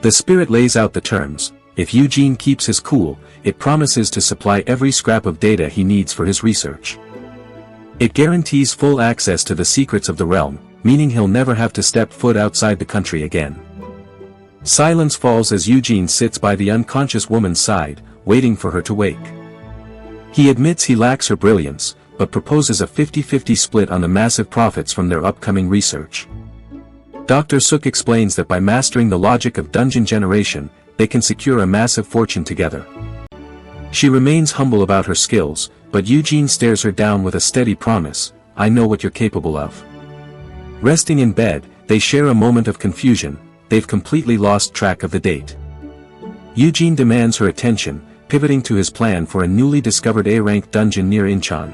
The spirit lays out the terms. If Yoojin keeps his cool, it promises to supply every scrap of data he needs for his research. It guarantees full access to the secrets of the realm, meaning he'll never have to step foot outside the country again. Silence falls as Yoojin sits by the unconscious woman's side, waiting for her to wake. He admits he lacks her brilliance, but proposes a 50-50 split on the massive profits from their upcoming research. Dr. Suk explains that by mastering the logic of dungeon generation, they can secure a massive fortune together. She remains humble about her skills, but Yoojin stares her down with a steady promise, I know what you're capable of. Resting in bed, they share a moment of confusion. They've completely lost track of the date. Yoojin demands her attention, pivoting to his plan for a newly discovered A-rank dungeon near Incheon.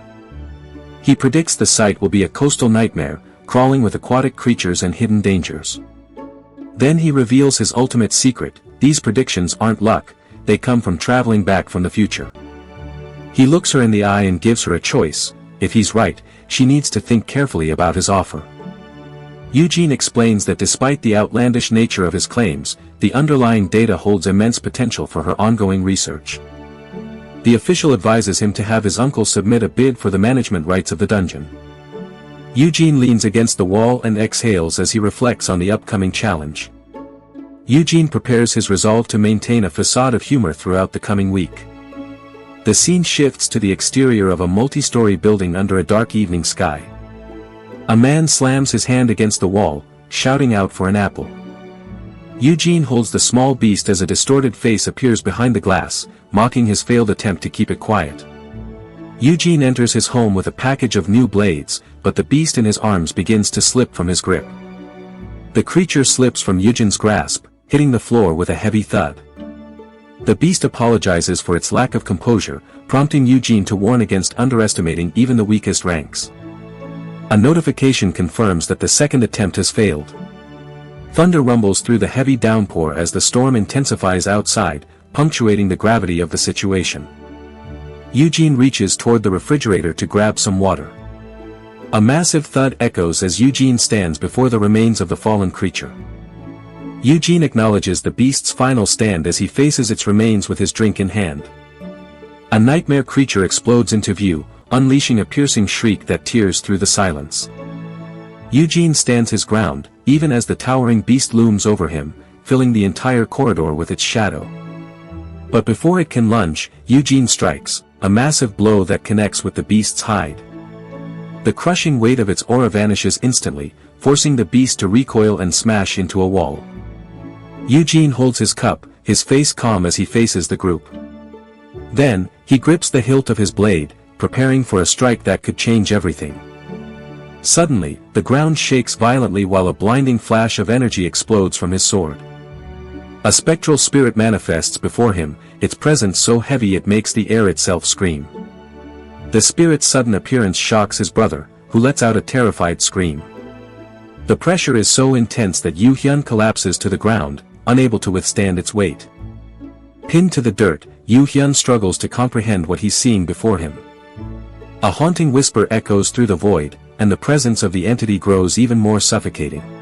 He predicts the site will be a coastal nightmare, crawling with aquatic creatures and hidden dangers. Then he reveals his ultimate secret. These predictions aren't luck, they come from traveling back from the future. He looks her in the eye and gives her a choice. If he's right, she needs to think carefully about his offer. Yoojin explains that despite the outlandish nature of his claims, the underlying data holds immense potential for her ongoing research. The official advises him to have his uncle submit a bid for the management rights of the dungeon. Yoojin leans against the wall and exhales as he reflects on the upcoming challenge. Yoojin prepares his resolve to maintain a facade of humor throughout the coming week. The scene shifts to the exterior of a multi-story building under a dark evening sky. A man slams his hand against the wall, shouting out for an apple. Yoojin holds the small beast as a distorted face appears behind the glass, mocking his failed attempt to keep it quiet. Yoojin enters his home with a package of new blades, but the beast in his arms begins to slip from his grip. The creature slips from Yoojin's grasp, hitting the floor with a heavy thud. The beast apologizes for its lack of composure, prompting Yoojin to warn against underestimating even the weakest ranks. A notification confirms that the second attempt has failed. Thunder rumbles through the heavy downpour as the storm intensifies outside, punctuating the gravity of the situation. Yoojin reaches toward the refrigerator to grab some water. A massive thud echoes as Yoojin stands before the remains of the fallen creature. Yoojin acknowledges the beast's final stand as he faces its remains with his drink in hand. A nightmare creature explodes into view, unleashing a piercing shriek that tears through the silence. Yoojin stands his ground, even as the towering beast looms over him, filling the entire corridor with its shadow. But before it can lunge, Yoojin strikes, a massive blow that connects with the beast's hide. The crushing weight of its aura vanishes instantly, forcing the beast to recoil and smash into a wall. Yoojin holds his cup, his face calm as he faces the group. Then, he grips the hilt of his blade, preparing for a strike that could change everything. Suddenly, the ground shakes violently while a blinding flash of energy explodes from his sword. A spectral spirit manifests before him, its presence so heavy it makes the air itself scream. The spirit's sudden appearance shocks his brother, who lets out a terrified scream. The pressure is so intense that Yoojin collapses to the ground, unable to withstand its weight. Pinned to the dirt, Yoojin struggles to comprehend what he's seeing before him. A haunting whisper echoes through the void, and the presence of the entity grows even more suffocating.